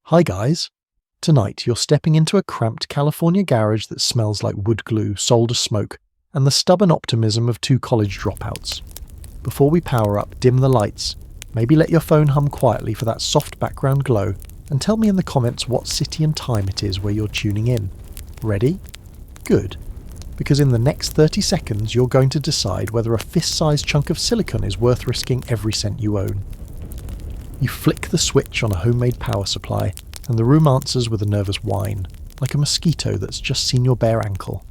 Hi guys! Tonight you're stepping into a cramped California garage that smells like wood glue, solder smoke, and the stubborn optimism of two college dropouts. Before we power up, dim the lights, maybe let your phone hum quietly for that soft background glow, and tell me in the comments what city and time it is where you're tuning in. Ready? Good. Because in the next 30 seconds you're going to decide whether a fist-sized chunk of silicon is worth risking every cent you own. You flick the switch on a homemade power supply, and the room answers with a nervous whine, like a mosquito that's just seen your bare ankle.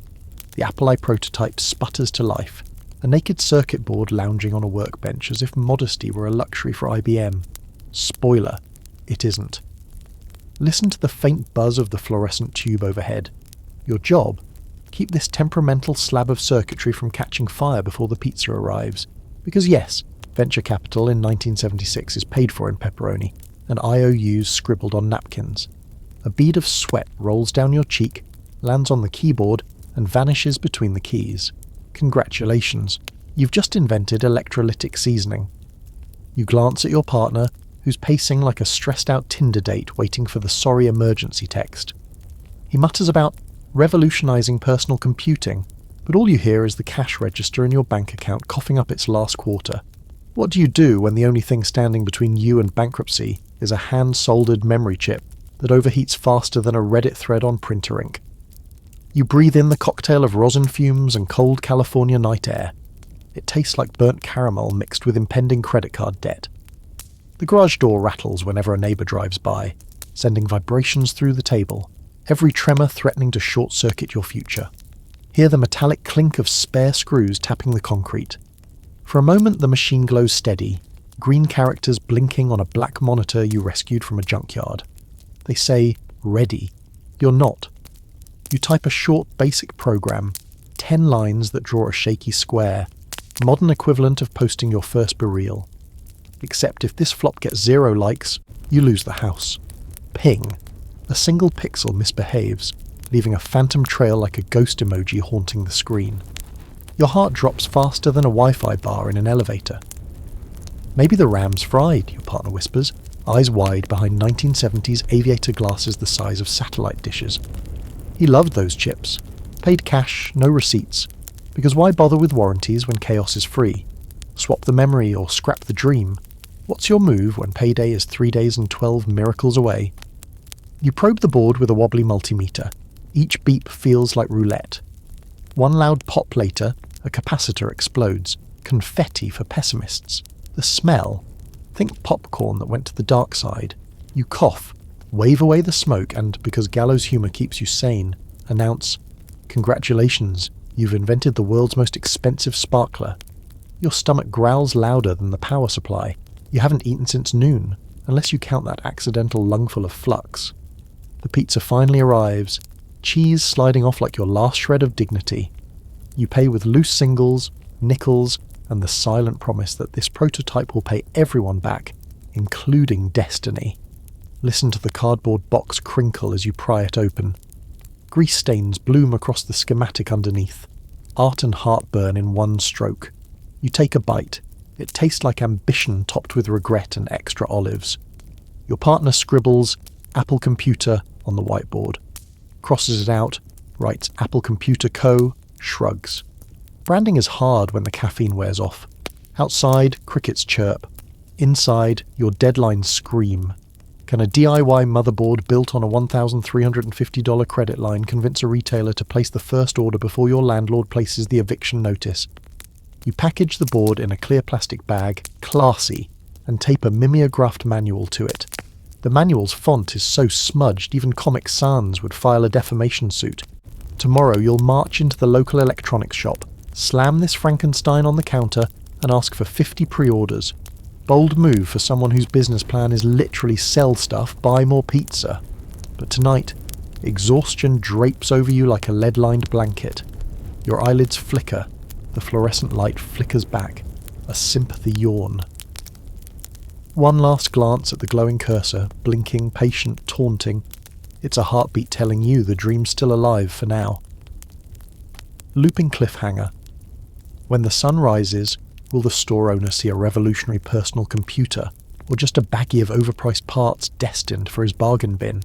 The Apple I prototype sputters to life, a naked circuit board lounging on a workbench as if modesty were a luxury for IBM. Spoiler, it isn't. Listen to the faint buzz of the fluorescent tube overhead. Your job? Keep this temperamental slab of circuitry from catching fire before the pizza arrives. Because yes, venture capital in 1976 is paid for in pepperoni, and IOUs scribbled on napkins. A bead of sweat rolls down your cheek, lands on the keyboard, and vanishes between the keys. Congratulations, you've just invented electrolytic seasoning. You glance at your partner, who's pacing like a stressed-out Tinder date waiting for the sorry emergency text. He mutters about revolutionizing personal computing, but all you hear is the cash register in your bank account coughing up its last quarter. What do you do when the only thing standing between you and bankruptcy is a hand-soldered memory chip that overheats faster than a Reddit thread on printer ink? You breathe in the cocktail of rosin fumes and cold California night air. It tastes like burnt caramel mixed with impending credit card debt. The garage door rattles whenever a neighbour drives by, sending vibrations through the table, every tremor threatening to short-circuit your future. Hear the metallic clink of spare screws tapping the concrete. For a moment the machine glows steady, green characters blinking on a black monitor you rescued from a junkyard. They say, ready. You're not. You type a short basic program, 10 lines that draw a shaky square, modern equivalent of posting your first burial. Except if this flop gets 0 likes, you lose the house. Ping. A single pixel misbehaves, leaving a phantom trail like a ghost emoji haunting the screen. Your heart drops faster than a Wi-Fi bar in an elevator. Maybe the ram's fried, your partner whispers, eyes wide behind 1970s aviator glasses the size of satellite dishes. He loved those chips. Paid cash, no receipts. Because why bother with warranties when chaos is free? Swap the memory or scrap the dream. What's your move when payday is 3 days and 12 miracles away? You probe the board with a wobbly multimeter. Each beep feels like roulette. One loud pop later, a capacitor explodes. Confetti for pessimists. The smell. Think popcorn that went to the dark side. You cough, wave away the smoke, and, because gallows humour keeps you sane, announce, "Congratulations, you've invented the world's most expensive sparkler." Your stomach growls louder than the power supply. You haven't eaten since noon, unless you count that accidental lungful of flux. The pizza finally arrives, cheese sliding off like your last shred of dignity. You pay with loose singles, nickels, and the silent promise that this prototype will pay everyone back, including destiny. Listen to the cardboard box crinkle as you pry it open. Grease stains bloom across the schematic underneath. Art and heartburn in one stroke. You take a bite. It tastes like ambition topped with regret and extra olives. Your partner scribbles Apple Computer on the whiteboard. Crosses it out, writes Apple Computer Co., shrugs. Branding is hard when the caffeine wears off. Outside, crickets chirp. Inside, your deadlines scream. Can a DIY motherboard built on a $1,350 credit line convince a retailer to place the first order before your landlord places the eviction notice? You package the board in a clear plastic bag, classy, and tape a mimeographed manual to it. The manual's font is so smudged even Comic Sans would file a defamation suit. Tomorrow you'll march into the local electronics shop, slam this Frankenstein on the counter, and ask for 50 pre-orders. Bold move for someone whose business plan is literally sell stuff, buy more pizza. But tonight, exhaustion drapes over you like a lead-lined blanket. Your eyelids flicker, the fluorescent light flickers back, a sympathy yawn. One last glance at the glowing cursor, blinking, patient, taunting. It's a heartbeat telling you the dream's still alive for now. Looping cliffhanger. When the sun rises, will the store owner see a revolutionary personal computer, or just a baggie of overpriced parts destined for his bargain bin.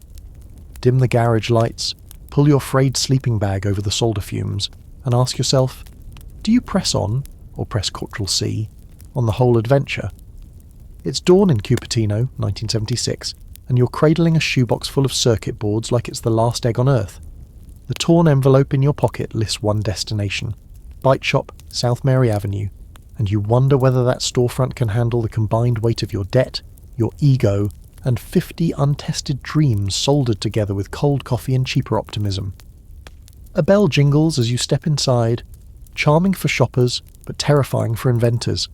Dim the garage lights, pull your frayed sleeping bag over the solder fumes, and ask yourself, do you press on, or press Ctrl C, on the whole adventure? It's dawn in Cupertino, 1976, and you're cradling a shoebox full of circuit boards like it's the last egg on Earth. The torn envelope in your pocket lists one destination, Bite Shop, South Mary Avenue, and you wonder whether that storefront can handle the combined weight of your debt, your ego, and 50 untested dreams soldered together with cold coffee and cheaper optimism. A bell jingles as you step inside, charming for shoppers, but terrifying for inventors.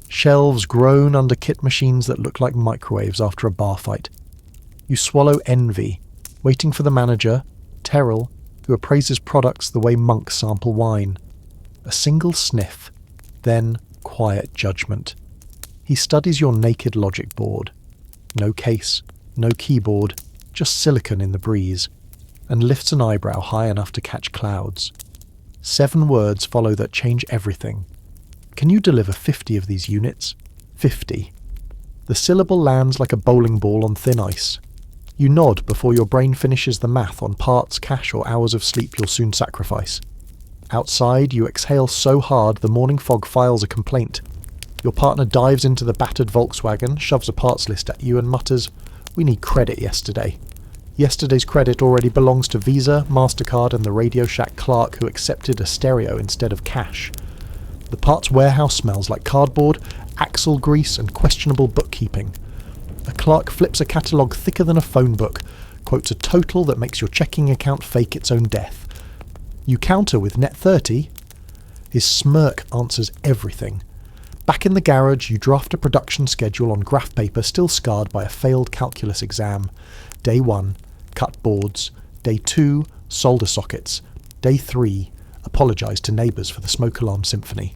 Shelves groan under kit machines that look like microwaves after a bar fight. You swallow envy, waiting for the manager, Terrell, who appraises products the way monks sample wine. A single sniff, then quiet judgment. He studies your naked logic board. No case, no keyboard, just silicon in the breeze, and lifts an eyebrow high enough to catch clouds. 7 words follow that change everything. Can you deliver 50 of these units? 50. The syllable lands like a bowling ball on thin ice. You nod before your brain finishes the math on parts, cash, or hours of sleep you'll soon sacrifice. Outside, you exhale so hard the morning fog files a complaint. Your partner dives into the battered Volkswagen, shoves a parts list at you and mutters, "We need credit yesterday." Yesterday's credit already belongs to Visa, MasterCard and the Radio Shack clerk who accepted a stereo instead of cash. The parts warehouse smells like cardboard, axle grease and questionable bookkeeping. A clerk flips a catalogue thicker than a phone book, quotes a total that makes your checking account fake its own death. You counter with net 30. His smirk answers everything. Back in the garage, you draft a production schedule on graph paper still scarred by a failed calculus exam. Day 1, cut boards. Day 2, solder sockets. Day 3, apologise to neighbours for the smoke alarm symphony.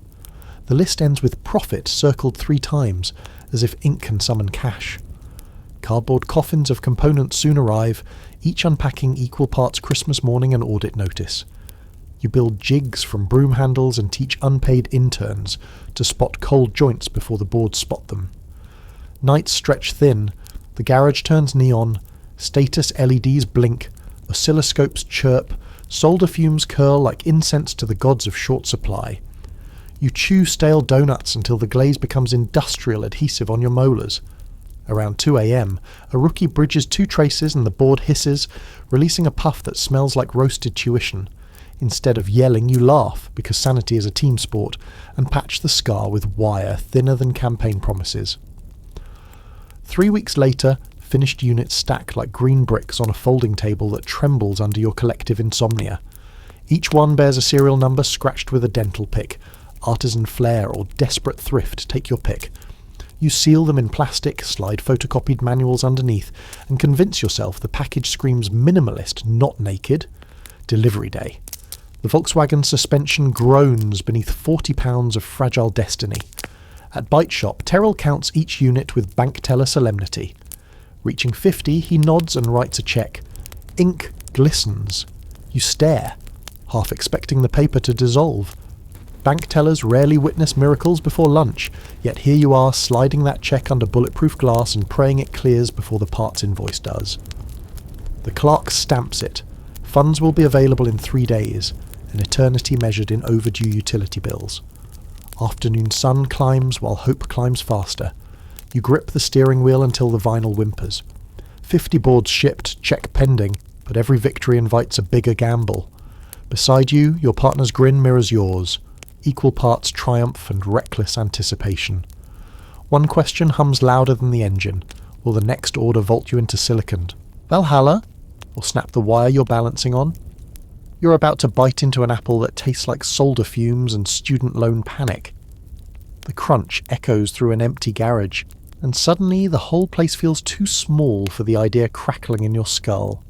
The list ends with profit circled 3 times, as if ink can summon cash. Cardboard coffins of components soon arrive, each unpacking equal parts Christmas morning and audit notice. You build jigs from broom handles and teach unpaid interns to spot cold joints before the boards spot them. Nights stretch thin, the garage turns neon, status LEDs blink, oscilloscopes chirp, solder fumes curl like incense to the gods of short supply. You chew stale donuts until the glaze becomes industrial adhesive on your molars. Around 2 a.m, a rookie bridges 2 traces and the board hisses, releasing a puff that smells like roasted tuition. Instead of yelling, you laugh, because sanity is a team sport, and patch the scar with wire thinner than campaign promises. 3 weeks later, finished units stack like green bricks on a folding table that trembles under your collective insomnia. Each one bears a serial number scratched with a dental pick. Artisan flair or desperate thrift, take your pick. You seal them in plastic, slide photocopied manuals underneath, and convince yourself the package screams minimalist, not naked. Delivery day. The Volkswagen suspension groans beneath 40 pounds of fragile destiny. At Bite Shop, Terrell counts each unit with bank teller solemnity. Reaching 50, he nods and writes a check. Ink glistens. You stare, half expecting the paper to dissolve. Bank tellers rarely witness miracles before lunch, yet here you are sliding that check under bulletproof glass and praying it clears before the parts invoice does. The clerk stamps it. Funds will be available in 3 days, an eternity measured in overdue utility bills. Afternoon sun climbs while hope climbs faster. You grip the steering wheel until the vinyl whimpers. 50 boards shipped, check pending, but every victory invites a bigger gamble. Beside you, your partner's grin mirrors yours. Equal parts triumph and reckless anticipation. One question hums louder than the engine. Will the next order vault you into silicon? Valhalla? Or snap the wire you're balancing on? You're about to bite into an apple that tastes like solder fumes and student loan panic. The crunch echoes through an empty garage, and suddenly the whole place feels too small for the idea crackling in your skull.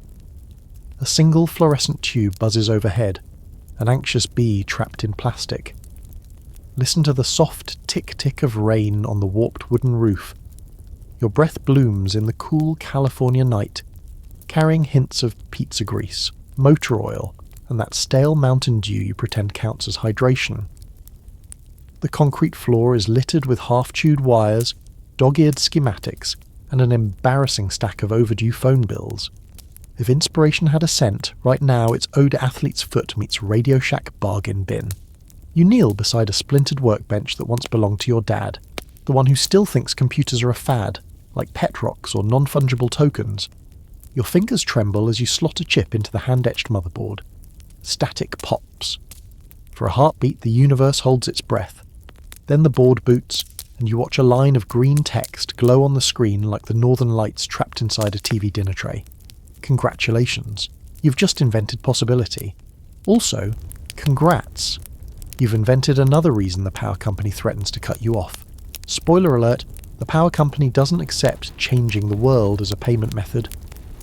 A single fluorescent tube buzzes overhead, an anxious bee trapped in plastic. Listen to the soft tick-tick of rain on the warped wooden roof. Your breath blooms in the cool California night, carrying hints of pizza grease, motor oil, and that stale Mountain Dew you pretend counts as hydration. The concrete floor is littered with half-chewed wires, dog-eared schematics, and an embarrassing stack of overdue phone bills. If inspiration had a scent, right now its Ode Athlete's Foot meets Radio Shack bargain bin. You kneel beside a splintered workbench that once belonged to your dad, the one who still thinks computers are a fad, like pet rocks or non-fungible tokens. Your fingers tremble as you slot a chip into the hand-etched motherboard. Static pops. For a heartbeat, the universe holds its breath. Then the board boots, and you watch a line of green text glow on the screen like the northern lights trapped inside a TV dinner tray. Congratulations. You've just invented possibility. Also, congrats. You've invented another reason the power company threatens to cut you off. Spoiler alert, the power company doesn't accept changing the world as a payment method.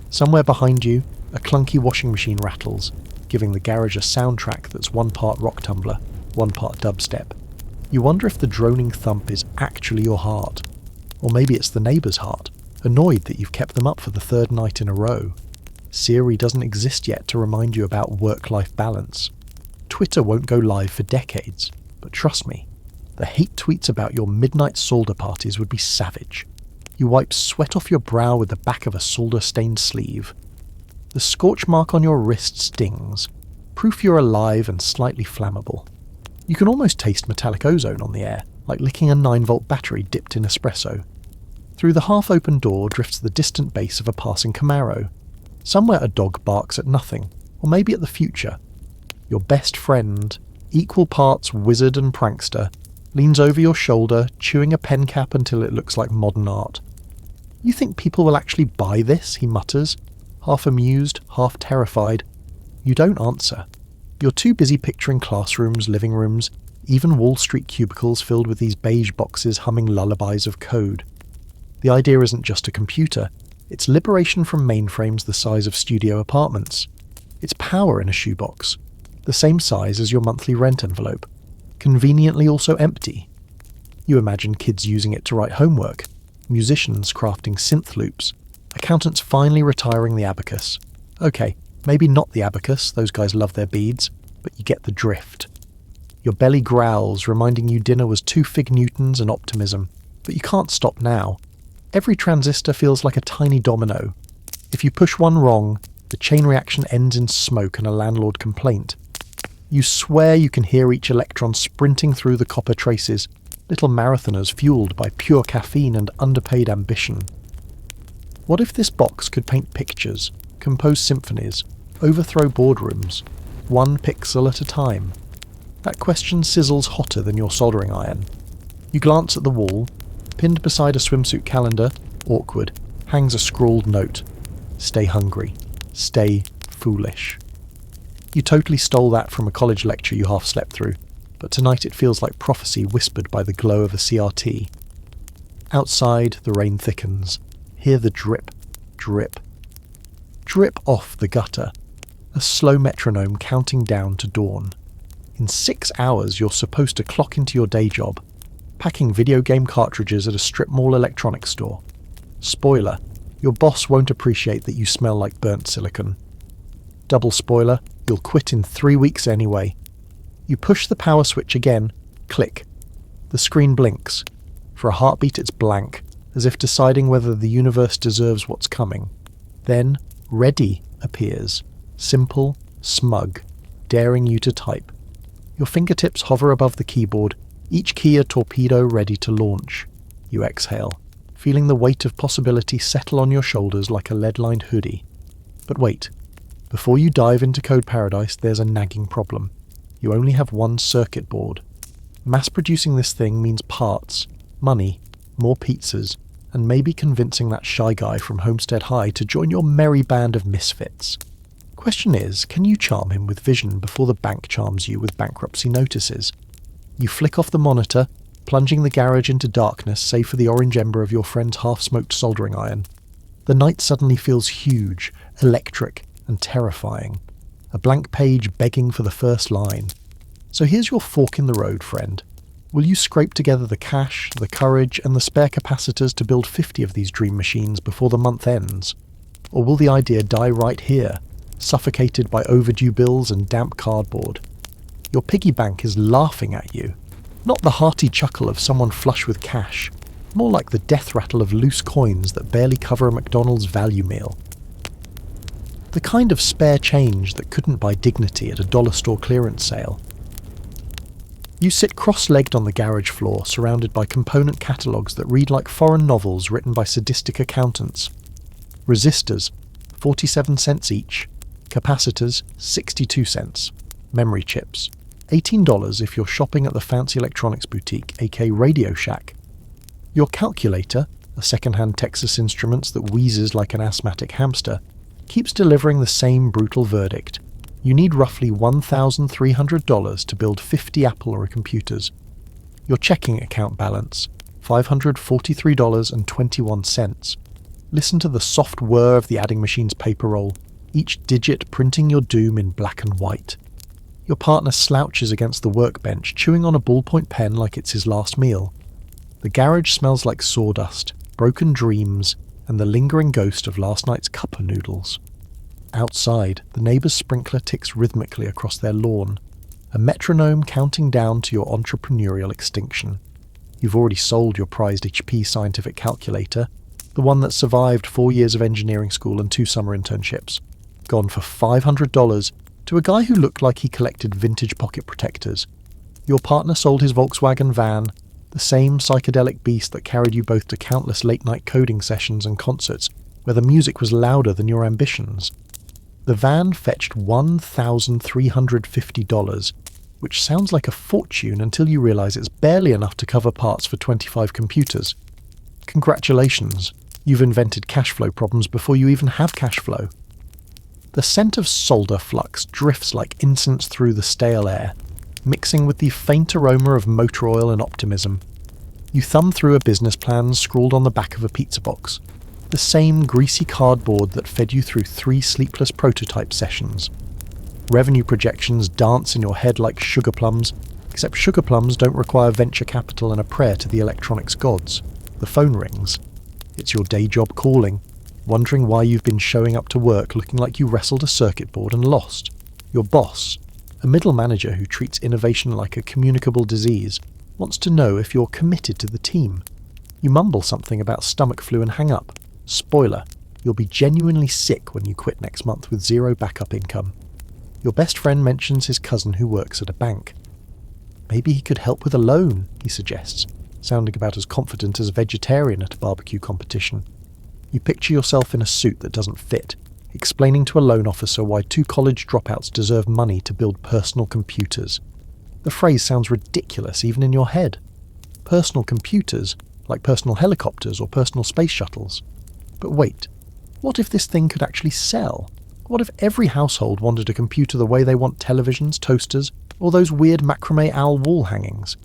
Somewhere behind you, a clunky washing machine rattles, giving the garage a soundtrack that's one part rock tumbler, one part dubstep. You wonder if the droning thump is actually your heart. Or maybe it's the neighbour's heart, annoyed that you've kept them up for the third night in a row. Siri doesn't exist yet to remind you about work-life balance. Twitter won't go live for decades, but trust me, the hate tweets about your midnight solder parties would be savage. You wipe sweat off your brow with the back of a solder-stained sleeve. The scorch mark on your wrist stings, proof you're alive and slightly flammable. You can almost taste metallic ozone on the air, like licking a 9-volt battery dipped in espresso. Through the half-open door drifts the distant bass of a passing Camaro. Somewhere a dog barks at nothing, or maybe at the future. Your best friend, equal parts wizard and prankster, leans over your shoulder, chewing a pen cap until it looks like modern art. You think people will actually buy this, he mutters, half amused, half terrified. You don't answer. You're too busy picturing classrooms, living rooms, even Wall Street cubicles filled with these beige boxes humming lullabies of code. The idea isn't just a computer, it's liberation from mainframes the size of studio apartments. It's power in a shoebox, the same size as your monthly rent envelope, conveniently also empty. You imagine kids using it to write homework, musicians crafting synth loops, accountants finally retiring the abacus. Okay, maybe not the abacus, those guys love their beads, but you get the drift. Your belly growls, reminding you dinner was 2 fig newtons and optimism, but you can't stop now. Every transistor feels like a tiny domino. If you push one wrong, the chain reaction ends in smoke and a landlord complaint. You swear you can hear each electron sprinting through the copper traces, little marathoners fueled by pure caffeine and underpaid ambition. What if this box could paint pictures, compose symphonies, overthrow boardrooms, 1 pixel at a time? That question sizzles hotter than your soldering iron. You glance at the wall. Pinned beside a swimsuit calendar, awkward, hangs a scrawled note. Stay hungry. Stay foolish. You totally stole that from a college lecture you half slept through, but tonight it feels like prophecy whispered by the glow of a CRT. Outside, the rain thickens. Hear the drip, drip. Drip off the gutter. A slow metronome counting down to dawn. In 6 hours you're supposed to clock into your day job, packing video game cartridges at a strip mall electronics store. Spoiler, your boss won't appreciate that you smell like burnt silicon. Double spoiler, you'll quit in 3 weeks anyway. You push the power switch again, click. The screen blinks. For a heartbeat it's blank, as if deciding whether the universe deserves what's coming. Then, ready appears, simple, smug, daring you to type. Your fingertips hover above the keyboard, each key a torpedo ready to launch. You exhale, feeling the weight of possibility settle on your shoulders like a lead-lined hoodie. But wait, before you dive into code paradise, there's a nagging problem. You only have 1 circuit board. Mass-producing this thing means parts, money, more pizzas, and maybe convincing that shy guy from Homestead High to join your merry band of misfits. Question is, can you charm him with vision before the bank charms you with bankruptcy notices? You flick off the monitor, plunging the garage into darkness save for the orange ember of your friend's half-smoked soldering iron. The night suddenly feels huge, electric, and terrifying. A blank page begging for the first line. So here's your fork in the road, friend. Will you scrape together the cash, the courage, and the spare capacitors to build 50 of these dream machines before the month ends? Or will the idea die right here, suffocated by overdue bills and damp cardboard? Your piggy bank is laughing at you. Not the hearty chuckle of someone flush with cash. more like the death rattle of loose coins that barely cover a McDonald's value meal. The kind of spare change that couldn't buy dignity at a dollar store clearance sale. You sit cross-legged on the garage floor, surrounded by component catalogues that read like foreign novels written by sadistic accountants. Resistors, 47 cents each. Capacitors, 62 cents. Memory chips, $18 if you're shopping at the fancy electronics boutique, aka Radio Shack. Your calculator, a second-hand Texas Instruments that wheezes like an asthmatic hamster, keeps delivering the same brutal verdict. You need roughly $1,300 to build 50 Apple computers. Your checking account balance, $543.21. Listen to the soft whir of the adding machine's paper roll, each digit printing your doom in black and white. Your partner slouches against the workbench, chewing on a ballpoint pen like it's his last meal. The garage smells like sawdust, broken dreams, and the lingering ghost of last night's cup noodles. Outside, the neighbour's sprinkler ticks rhythmically across their lawn, a metronome counting down to your entrepreneurial extinction. You've already sold your prized HP scientific calculator, the one that survived 4 years of engineering school and 2 summer internships, gone for $500 to a guy who looked like he collected vintage pocket protectors. Your partner sold his Volkswagen van, the same psychedelic beast that carried you both to countless late-night coding sessions and concerts where the music was louder than your ambitions. The van fetched $1,350, which sounds like a fortune until you realise it's barely enough to cover parts for 25 computers. Congratulations, you've invented cash flow problems before you even have cash flow. The scent of solder flux drifts like incense through the stale air, mixing with the faint aroma of motor oil and optimism. You thumb through a business plan scrawled on the back of a pizza box, the same greasy cardboard that fed you through 3 sleepless prototype sessions. Revenue projections dance in your head like sugar plums, except sugar plums don't require venture capital and a prayer to the electronics gods. The phone rings. It's your day job calling, wondering why you've been showing up to work looking like you wrestled a circuit board and lost. Your boss, a middle manager who treats innovation like a communicable disease, wants to know if you're committed to the team. You mumble something about stomach flu and hang up. Spoiler, you'll be genuinely sick when you quit next month with 0 backup income. Your best friend mentions his cousin who works at a bank. Maybe he could help with a loan, he suggests, sounding about as confident as a vegetarian at a barbecue competition. You picture yourself in a suit that doesn't fit, explaining to a loan officer why 2 college dropouts deserve money to build personal computers. The phrase sounds ridiculous even in your head. Personal computers, like personal helicopters or personal space shuttles. But wait, what if this thing could actually sell? What if every household wanted a computer the way they want televisions, toasters, or those weird macrame owl wall hangings?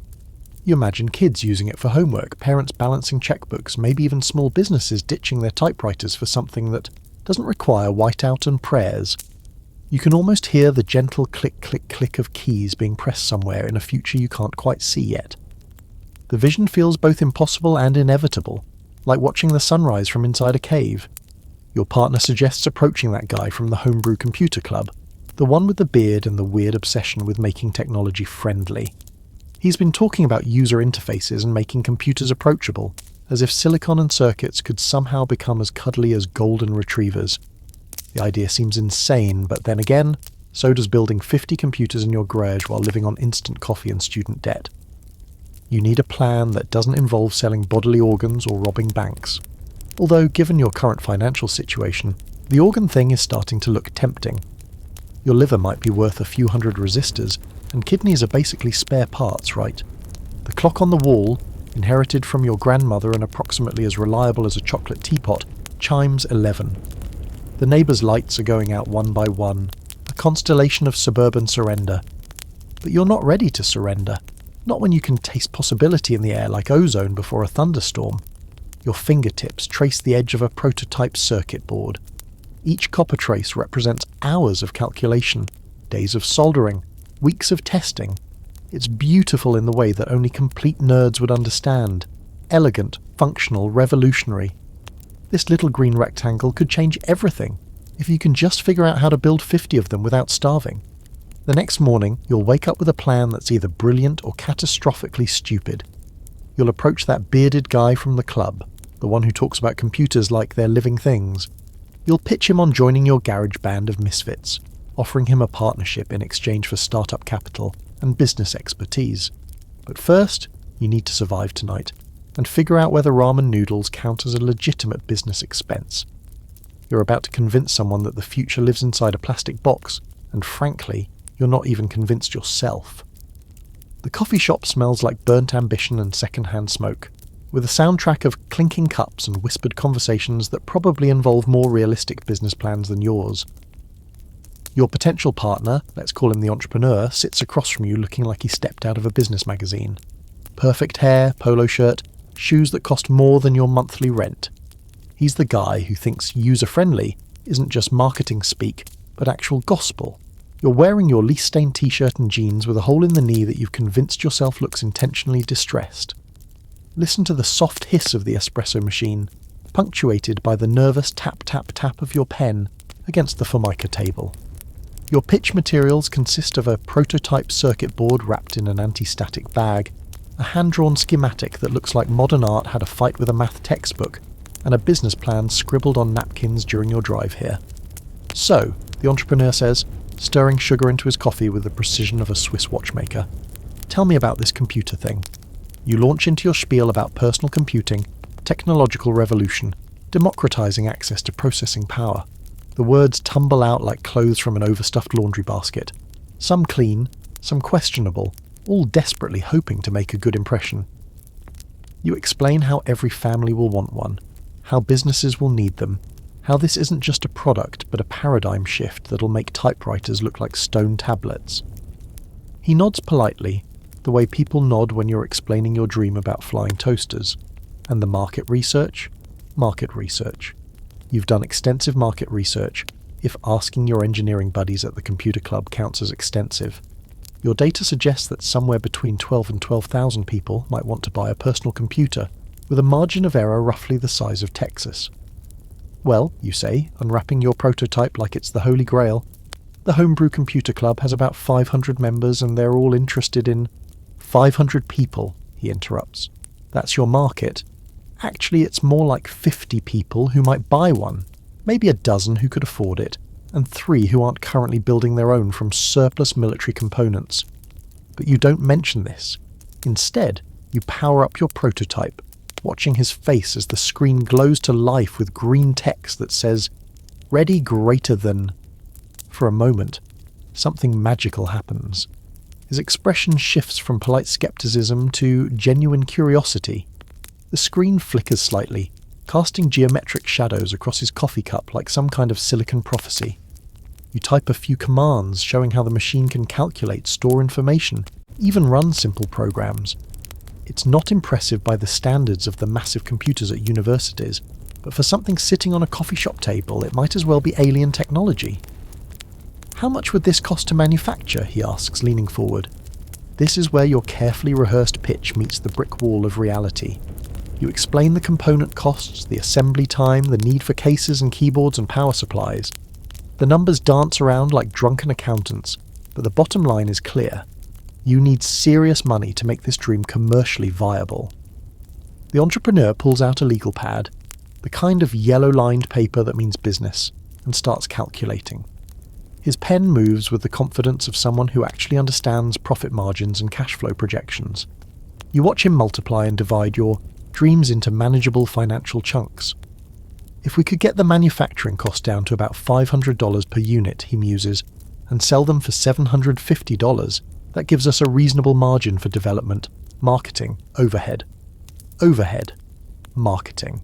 You imagine kids using it for homework, parents balancing checkbooks, maybe even small businesses ditching their typewriters for something that doesn't require whiteout and prayers. You can almost hear the gentle click, click, click of keys being pressed somewhere in a future you can't quite see yet. The vision feels both impossible and inevitable, like watching the sunrise from inside a cave. Your partner suggests approaching that guy from the Homebrew Computer Club, the one with the beard and the weird obsession with making technology friendly. He's been talking about user interfaces and making computers approachable, as if silicon and circuits could somehow become as cuddly as golden retrievers. The idea seems insane, but then again, so does building 50 computers in your garage while living on instant coffee and student debt. You need a plan that doesn't involve selling bodily organs or robbing banks. Although, given your current financial situation, the organ thing is starting to look tempting. Your liver might be worth a few hundred resistors, and kidneys are basically spare parts, right? The clock on the wall, inherited from your grandmother and approximately as reliable as a chocolate teapot, chimes 11. The neighbours' lights are going out one by one, a constellation of suburban surrender. But you're not ready to surrender. Not when you can taste possibility in the air like ozone before a thunderstorm. Your fingertips trace the edge of a prototype circuit board. Each copper trace represents hours of calculation, days of soldering, weeks of testing. It's beautiful in the way that only complete nerds would understand. Elegant, functional, revolutionary. This little green rectangle could change everything, if you can just figure out how to build 50 of them without starving. The next morning, you'll wake up with a plan that's either brilliant or catastrophically stupid. You'll approach that bearded guy from the club, the one who talks about computers like they're living things. You'll pitch him on joining your garage band of misfits, offering him a partnership in exchange for startup capital and business expertise. But first, you need to survive tonight, and figure out whether ramen noodles count as a legitimate business expense. You're about to convince someone that the future lives inside a plastic box, and frankly, you're not even convinced yourself. The coffee shop smells like burnt ambition and second-hand smoke, with a soundtrack of clinking cups and whispered conversations that probably involve more realistic business plans than yours. Your potential partner, let's call him the entrepreneur, sits across from you looking like he stepped out of a business magazine. Perfect hair, polo shirt, shoes that cost more than your monthly rent. He's the guy who thinks user-friendly isn't just marketing speak, but actual gospel. You're wearing your lease-stained t-shirt and jeans with a hole in the knee that you've convinced yourself looks intentionally distressed. Listen to the soft hiss of the espresso machine, punctuated by the nervous tap-tap-tap of your pen against the Formica table. Your pitch materials consist of a prototype circuit board wrapped in an anti-static bag, a hand-drawn schematic that looks like modern art had a fight with a math textbook, and a business plan scribbled on napkins during your drive here. So, the entrepreneur says, stirring sugar into his coffee with the precision of a Swiss watchmaker. Tell me about this computer thing. You launch into your spiel about personal computing, technological revolution, democratizing access to processing power. The words tumble out like clothes from an overstuffed laundry basket. Some clean, some questionable, all desperately hoping to make a good impression. You explain how every family will want one, how businesses will need them, how this isn't just a product but a paradigm shift that'll make typewriters look like stone tablets. He nods politely, the way people nod when you're explaining your dream about flying toasters. And the market research? Market research. You've done extensive market research, if asking your engineering buddies at the computer club counts as extensive. Your data suggests that somewhere between 12 and 12,000 people might want to buy a personal computer, with a margin of error roughly the size of Texas. Well, you say, unwrapping your prototype like it's the Holy Grail, the Homebrew Computer Club has about 500 members and they're all interested in 500 people, he interrupts. That's your market. Actually, it's more like 50 people who might buy one, maybe a dozen who could afford it, and 3 who aren't currently building their own from surplus military components. But you don't mention this. Instead, you power up your prototype, watching his face as the screen glows to life with green text that says, "Ready greater than." For a moment, something magical happens. His expression shifts from polite skepticism to genuine curiosity. The screen flickers slightly, casting geometric shadows across his coffee cup like some kind of silicon prophecy. You type a few commands showing how the machine can calculate, store information, even run simple programs. It's not impressive by the standards of the massive computers at universities, but for something sitting on a coffee shop table, it might as well be alien technology. How much would this cost to manufacture? He asks, leaning forward. This is where your carefully rehearsed pitch meets the brick wall of reality. You explain the component costs, the assembly time, the need for cases and keyboards and power supplies. The numbers dance around like drunken accountants, but the bottom line is clear. You need serious money to make this dream commercially viable. The entrepreneur pulls out a legal pad, the kind of yellow-lined paper that means business, and starts calculating. His pen moves with the confidence of someone who actually understands profit margins and cash flow projections. You watch him multiply and divide your dreams into manageable financial chunks. If we could get the manufacturing cost down to about $500 per unit, he muses, and sell them for $750, that gives us a reasonable margin for development, marketing, overhead. Overhead. Marketing.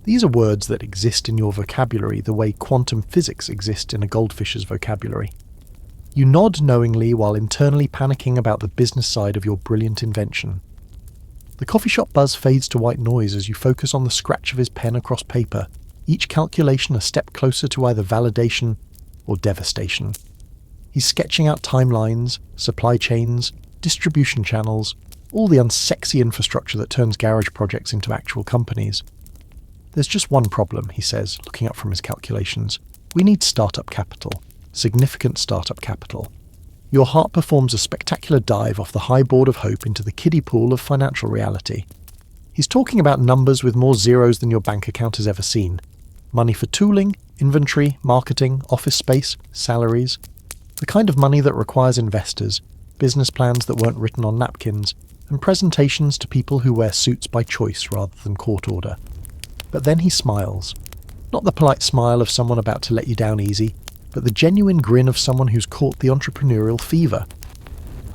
These are words that exist in your vocabulary the way quantum physics exist in a goldfish's vocabulary. You nod knowingly while internally panicking about the business side of your brilliant invention. The coffee shop buzz fades to white noise as you focus on the scratch of his pen across paper, each calculation a step closer to either validation or devastation. He's sketching out timelines, supply chains, distribution channels, all the unsexy infrastructure that turns garage projects into actual companies. There's just one problem, he says, looking up from his calculations. We need startup capital. Significant startup capital. Your heart performs a spectacular dive off the high board of hope into the kiddie pool of financial reality. He's talking about numbers with more zeros than your bank account has ever seen. Money for tooling, inventory, marketing, office space, salaries. The kind of money that requires investors, business plans that weren't written on napkins, and presentations to people who wear suits by choice rather than court order. But then he smiles. Not the polite smile of someone about to let you down easy, but the genuine grin of someone who's caught the entrepreneurial fever.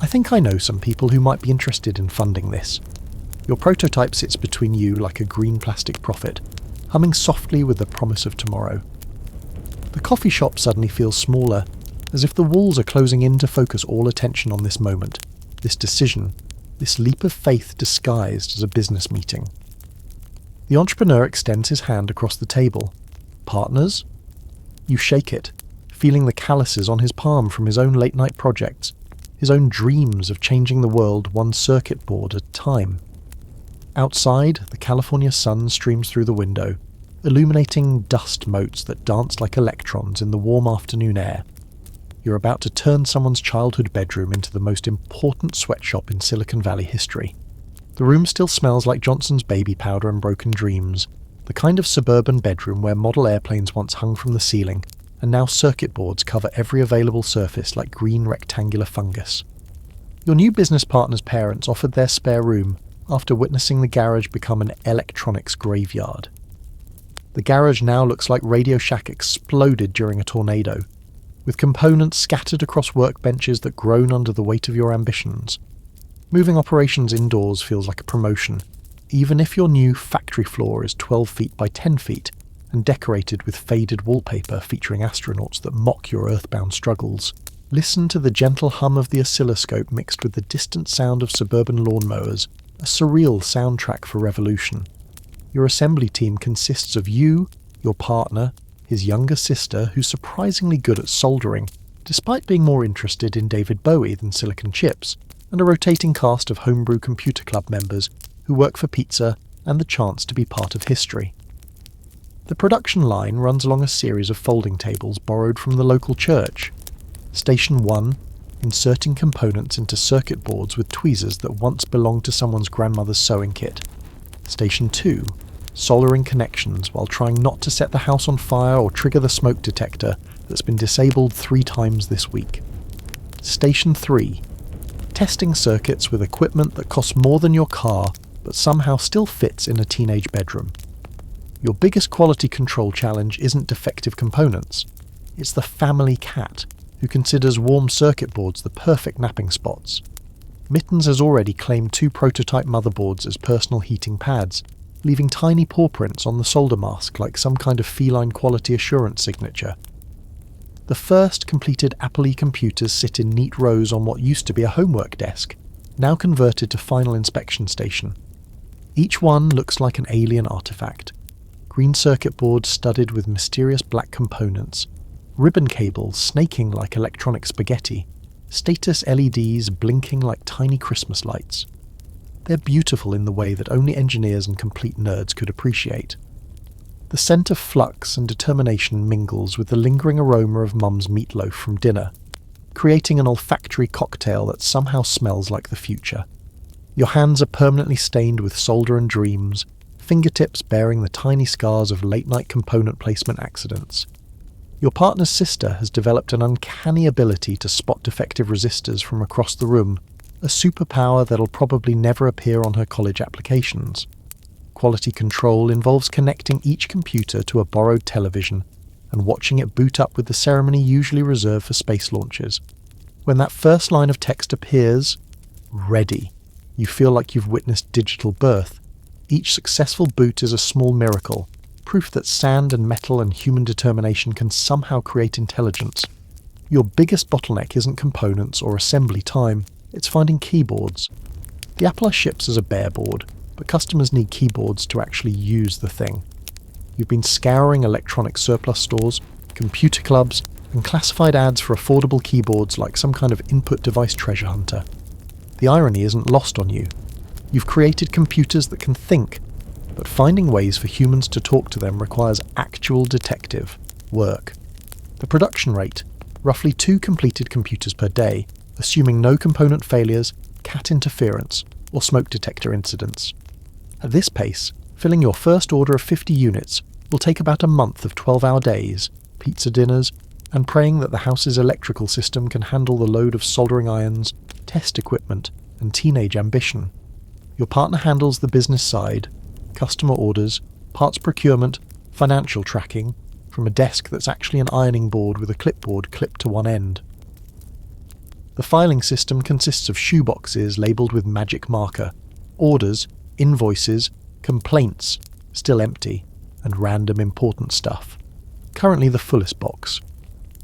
I think I know some people who might be interested in funding this. Your prototype sits between you like a green plastic prophet, humming softly with the promise of tomorrow. The coffee shop suddenly feels smaller, as if the walls are closing in to focus all attention on this moment, this decision, this leap of faith disguised as a business meeting. The entrepreneur extends his hand across the table. Partners? You shake it, feeling the calluses on his palm from his own late-night projects, his own dreams of changing the world one circuit board at a time. Outside, the California sun streams through the window, illuminating dust motes that dance like electrons in the warm afternoon air. You're about to turn someone's childhood bedroom into the most important sweatshop in Silicon Valley history. The room still smells like Johnson's baby powder and broken dreams, the kind of suburban bedroom where model airplanes once hung from the ceiling, and now circuit boards cover every available surface like green rectangular fungus. Your new business partner's parents offered their spare room after witnessing the garage become an electronics graveyard. The garage now looks like Radio Shack exploded during a tornado, with components scattered across workbenches that groan under the weight of your ambitions. Moving operations indoors feels like a promotion, even if your new factory floor is 12 feet by 10 feet and decorated with faded wallpaper featuring astronauts that mock your earthbound struggles. Listen to the gentle hum of the oscilloscope mixed with the distant sound of suburban lawnmowers, a surreal soundtrack for revolution. Your assembly team consists of you, your partner, his younger sister, who's surprisingly good at soldering, despite being more interested in David Bowie than silicon chips, and a rotating cast of homebrew computer club members who work for pizza and the chance to be part of history. The production line runs along a series of folding tables borrowed from the local church. Station 1, inserting components into circuit boards with tweezers that once belonged to someone's grandmother's sewing kit. Station 2, soldering connections while trying not to set the house on fire or trigger the smoke detector that's been disabled 3 times this week. Station 3, testing circuits with equipment that costs more than your car but somehow still fits in a teenage bedroom. Your biggest quality control challenge isn't defective components, it's the family cat, who considers warm circuit boards the perfect napping spots. Mittens has already claimed 2 prototype motherboards as personal heating pads, leaving tiny paw prints on the solder mask like some kind of feline quality assurance signature. The first completed Apple computers sit in neat rows on what used to be a homework desk, now converted to final inspection station. Each one looks like an alien artifact. Green circuit boards studded with mysterious black components, ribbon cables snaking like electronic spaghetti, status LEDs blinking like tiny Christmas lights. They're beautiful in the way that only engineers and complete nerds could appreciate. The scent of flux and determination mingles with the lingering aroma of Mum's meatloaf from dinner, creating an olfactory cocktail that somehow smells like the future. Your hands are permanently stained with solder and dreams, fingertips bearing the tiny scars of late-night component placement accidents. Your partner's sister has developed an uncanny ability to spot defective resistors from across the room, a superpower that'll probably never appear on her college applications. Quality control involves connecting each computer to a borrowed television and watching it boot up with the ceremony usually reserved for space launches. When that first line of text appears, ready, you feel like you've witnessed digital birth. Each successful boot is a small miracle, proof that sand and metal and human determination can somehow create intelligence. Your biggest bottleneck isn't components or assembly time, it's finding keyboards. The Apple ships as a bare board, but customers need keyboards to actually use the thing. You've been scouring electronic surplus stores, computer clubs, and classified ads for affordable keyboards like some kind of input device treasure hunter. The irony isn't lost on you. You've created computers that can think, but finding ways for humans to talk to them requires actual detective work. The production rate, roughly 2 completed computers per day, assuming no component failures, cat interference, or smoke detector incidents. At this pace, filling your first order of 50 units will take about a month of 12-hour days, pizza dinners, and praying that the house's electrical system can handle the load of soldering irons, test equipment, and teenage ambition. Your partner handles the business side, customer orders, parts procurement, financial tracking, from a desk that's actually an ironing board with a clipboard clipped to one end. The filing system consists of shoeboxes labelled with magic marker, orders, invoices, complaints, still empty, and random important stuff. Currently the fullest box.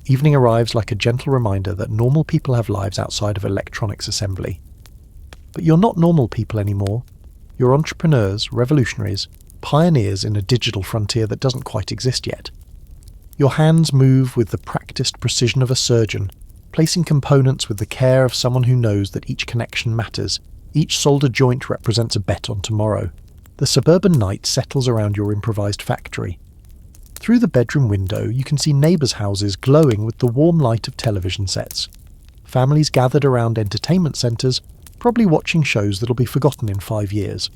Evening arrives like a gentle reminder that normal people have lives outside of electronics assembly. But you're not normal people anymore. You're entrepreneurs, revolutionaries, pioneers in a digital frontier that doesn't quite exist yet. Your hands move with the practiced precision of a surgeon, placing components with the care of someone who knows that each connection matters. Each solder joint represents a bet on tomorrow. The suburban night settles around your improvised factory. Through the bedroom window, you can see neighbours' houses glowing with the warm light of television sets. Families gathered around entertainment centres, probably watching shows that'll be forgotten in 5 years.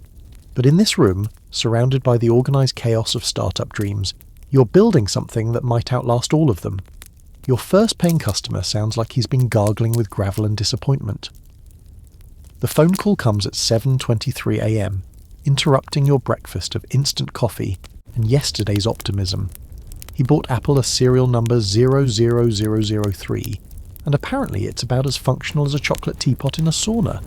But in this room, surrounded by the organised chaos of startup dreams, you're building something that might outlast all of them. Your first paying customer sounds like he's been gargling with gravel and disappointment. The phone call comes at 7:23 a.m, interrupting your breakfast of instant coffee and yesterday's optimism. He bought Apple a serial number 00003, and apparently it's about as functional as a chocolate teapot in a sauna.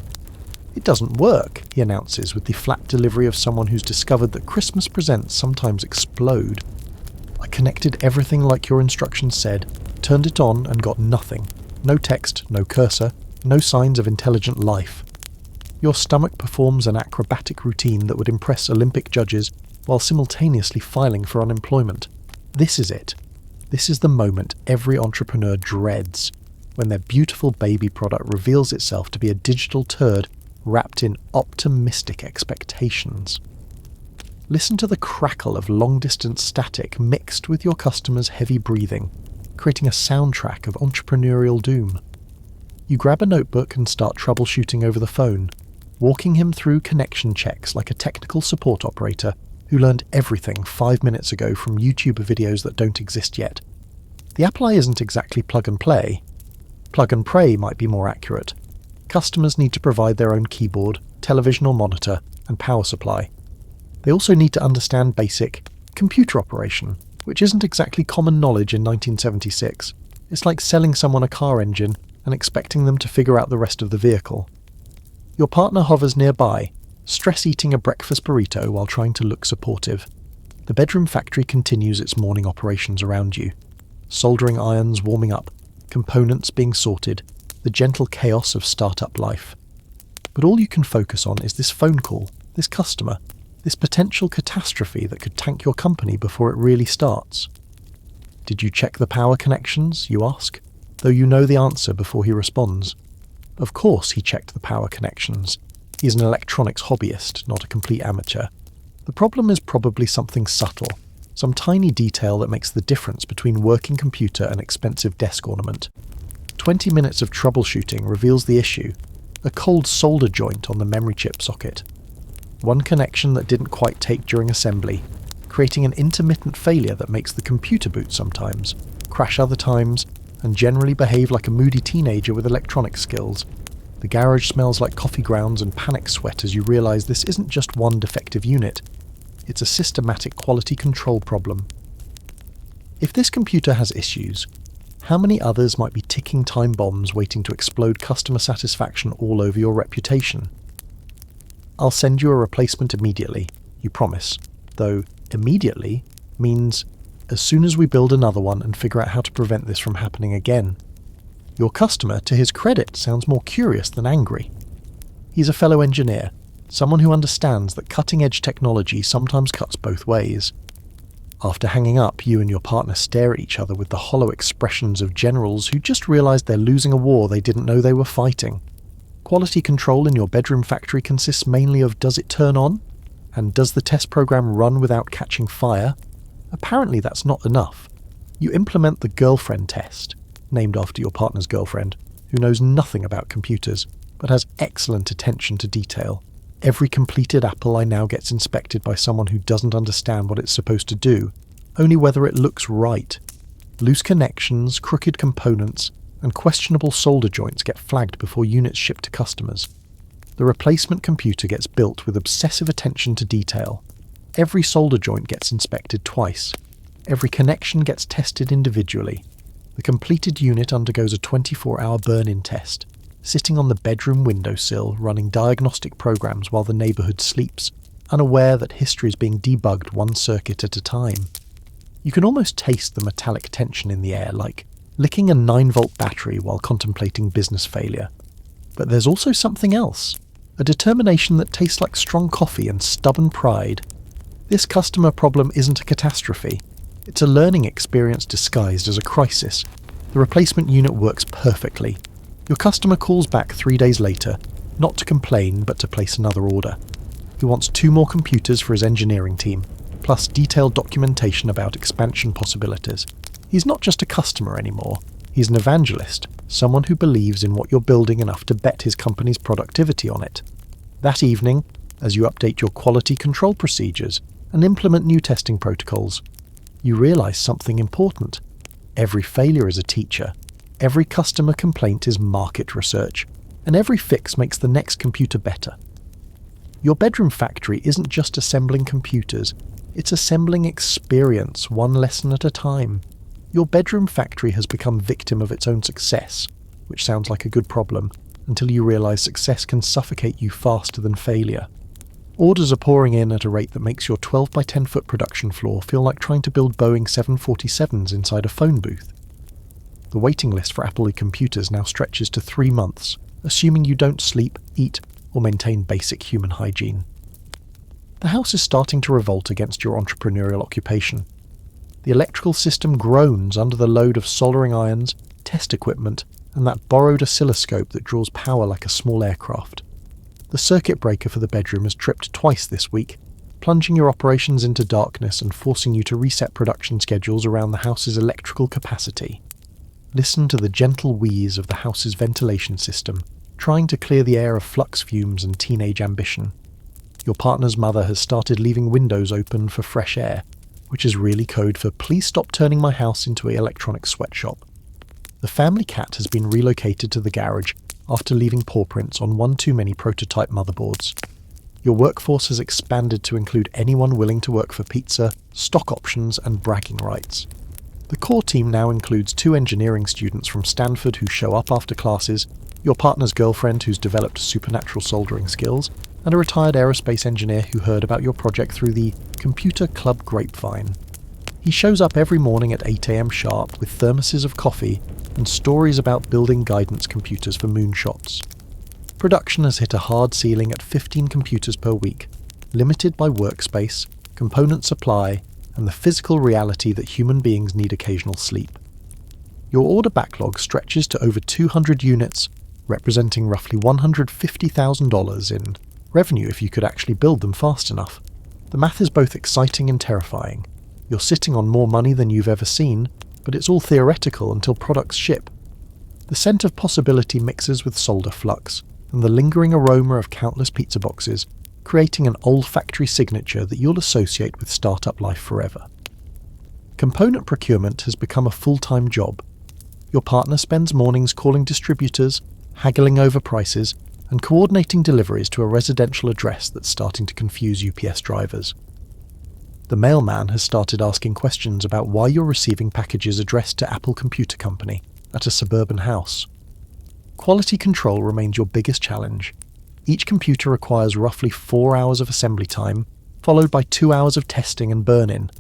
It doesn't work, he announces with the flat delivery of someone who's discovered that Christmas presents sometimes explode. I connected everything like your instructions said, turned it on and got nothing. No text, no cursor, no signs of intelligent life. Your stomach performs an acrobatic routine that would impress Olympic judges while simultaneously filing for unemployment. This is it. This is the moment every entrepreneur dreads, when their beautiful baby product reveals itself to be a digital turd wrapped in optimistic expectations. Listen to the crackle of long-distance static mixed with your customer's heavy breathing, creating a soundtrack of entrepreneurial doom. You grab a notebook and start troubleshooting over the phone, walking him through connection checks like a technical support operator who learned everything 5 minutes ago from YouTube videos that don't exist yet. The Apple isn't exactly plug and play. Plug and pray might be more accurate. Customers need to provide their own keyboard, television or monitor, and power supply. They also need to understand basic computer operation, which isn't exactly common knowledge in 1976. It's like selling someone a car engine and expecting them to figure out the rest of the vehicle. Your partner hovers nearby, stress-eating a breakfast burrito while trying to look supportive. The bedroom factory continues its morning operations around you. Soldering irons warming up, components being sorted, the gentle chaos of startup life. But all you can focus on is this phone call, this customer, this potential catastrophe that could tank your company before it really starts. Did you check the power connections, you ask, though you know the answer before he responds. Of course he checked the power connections. He's an electronics hobbyist, not a complete amateur. The problem is probably something subtle, some tiny detail that makes the difference between working computer and expensive desk ornament. 20 minutes of troubleshooting reveals the issue, a cold solder joint on the memory chip socket. One connection that didn't quite take during assembly, creating an intermittent failure that makes the computer boot sometimes, crash other times, and generally behave like a moody teenager with electronic skills. The garage smells like coffee grounds and panic sweat as you realise this isn't just one defective unit, it's a systematic quality control problem. If this computer has issues, how many others might be ticking time bombs waiting to explode customer satisfaction all over your reputation? I'll send you a replacement immediately, you promise, though immediately means as soon as we build another one and figure out how to prevent this from happening again. Your customer, to his credit, sounds more curious than angry. He's a fellow engineer, someone who understands that cutting-edge technology sometimes cuts both ways. After hanging up, you and your partner stare at each other with the hollow expressions of generals who just realised they're losing a war they didn't know they were fighting. Quality control in your bedroom factory consists mainly of does it turn on? And does the test program run without catching fire? Apparently that's not enough. You implement the girlfriend test, named after your partner's girlfriend, who knows nothing about computers, but has excellent attention to detail. Every completed Apple I now gets inspected by someone who doesn't understand what it's supposed to do, only whether it looks right. Loose connections, crooked components, and questionable solder joints get flagged before units ship to customers. The replacement computer gets built with obsessive attention to detail. Every solder joint gets inspected twice. Every connection gets tested individually. The completed unit undergoes a 24-hour burn-in test, sitting on the bedroom windowsill running diagnostic programs while the neighbourhood sleeps, unaware that history is being debugged one circuit at a time. You can almost taste the metallic tension in the air, like licking a 9-volt battery while contemplating business failure. But there's also something else, a determination that tastes like strong coffee and stubborn pride. This customer problem isn't a catastrophe. It's a learning experience disguised as a crisis. The replacement unit works perfectly. Your customer calls back 3 days later, not to complain but to place another order. He wants 2 more computers for his engineering team, plus detailed documentation about expansion possibilities. He's not just a customer anymore. He's an evangelist, someone who believes in what you're building enough to bet his company's productivity on it. That evening, as you update your quality control procedures and implement new testing protocols, you realize something important. Every failure is a teacher, every customer complaint is market research, and every fix makes the next computer better. Your bedroom factory isn't just assembling computers, it's assembling experience, one lesson at a time. Your bedroom factory has become victim of its own success, which sounds like a good problem, until you realize success can suffocate you faster than failure. Orders are pouring in at a rate that makes your 12 by 10 foot production floor feel like trying to build Boeing 747s inside a phone booth. The waiting list for Apple computers now stretches to 3 months, assuming you don't sleep, eat, or maintain basic human hygiene. The house is starting to revolt against your entrepreneurial occupation. The electrical system groans under the load of soldering irons, test equipment, and that borrowed oscilloscope that draws power like a small aircraft. The circuit breaker for the bedroom has tripped twice this week, plunging your operations into darkness and forcing you to reset production schedules around the house's electrical capacity. Listen to the gentle wheeze of the house's ventilation system, trying to clear the air of flux fumes and teenage ambition. Your partner's mother has started leaving windows open for fresh air, which is really code for "please stop turning my house into an electronic sweatshop." The family cat has been relocated to the garage after leaving paw prints on one too many prototype motherboards. Your workforce has expanded to include anyone willing to work for pizza, stock options, and bragging rights. The core team now includes 2 engineering students from Stanford who show up after classes, your partner's girlfriend who's developed supernatural soldering skills, and a retired aerospace engineer who heard about your project through the Computer Club grapevine. He shows up every morning at 8 AM sharp with thermoses of coffee and stories about building guidance computers for moonshots. Production has hit a hard ceiling at 15 computers per week, limited by workspace, component supply, and the physical reality that human beings need occasional sleep. Your order backlog stretches to over 200 units, representing roughly $150,000 in revenue if you could actually build them fast enough. The math is both exciting and terrifying. You're sitting on more money than you've ever seen, but it's all theoretical until products ship. The scent of possibility mixes with solder flux, and the lingering aroma of countless pizza boxes, creating an olfactory signature that you'll associate with startup life forever. Component procurement has become a full-time job. Your partner spends mornings calling distributors, haggling over prices, and coordinating deliveries to a residential address that's starting to confuse UPS drivers. The mailman has started asking questions about why you're receiving packages addressed to Apple Computer Company at a suburban house. Quality control remains your biggest challenge. Each computer requires roughly 4 hours of assembly time, followed by 2 hours of testing and burn-in.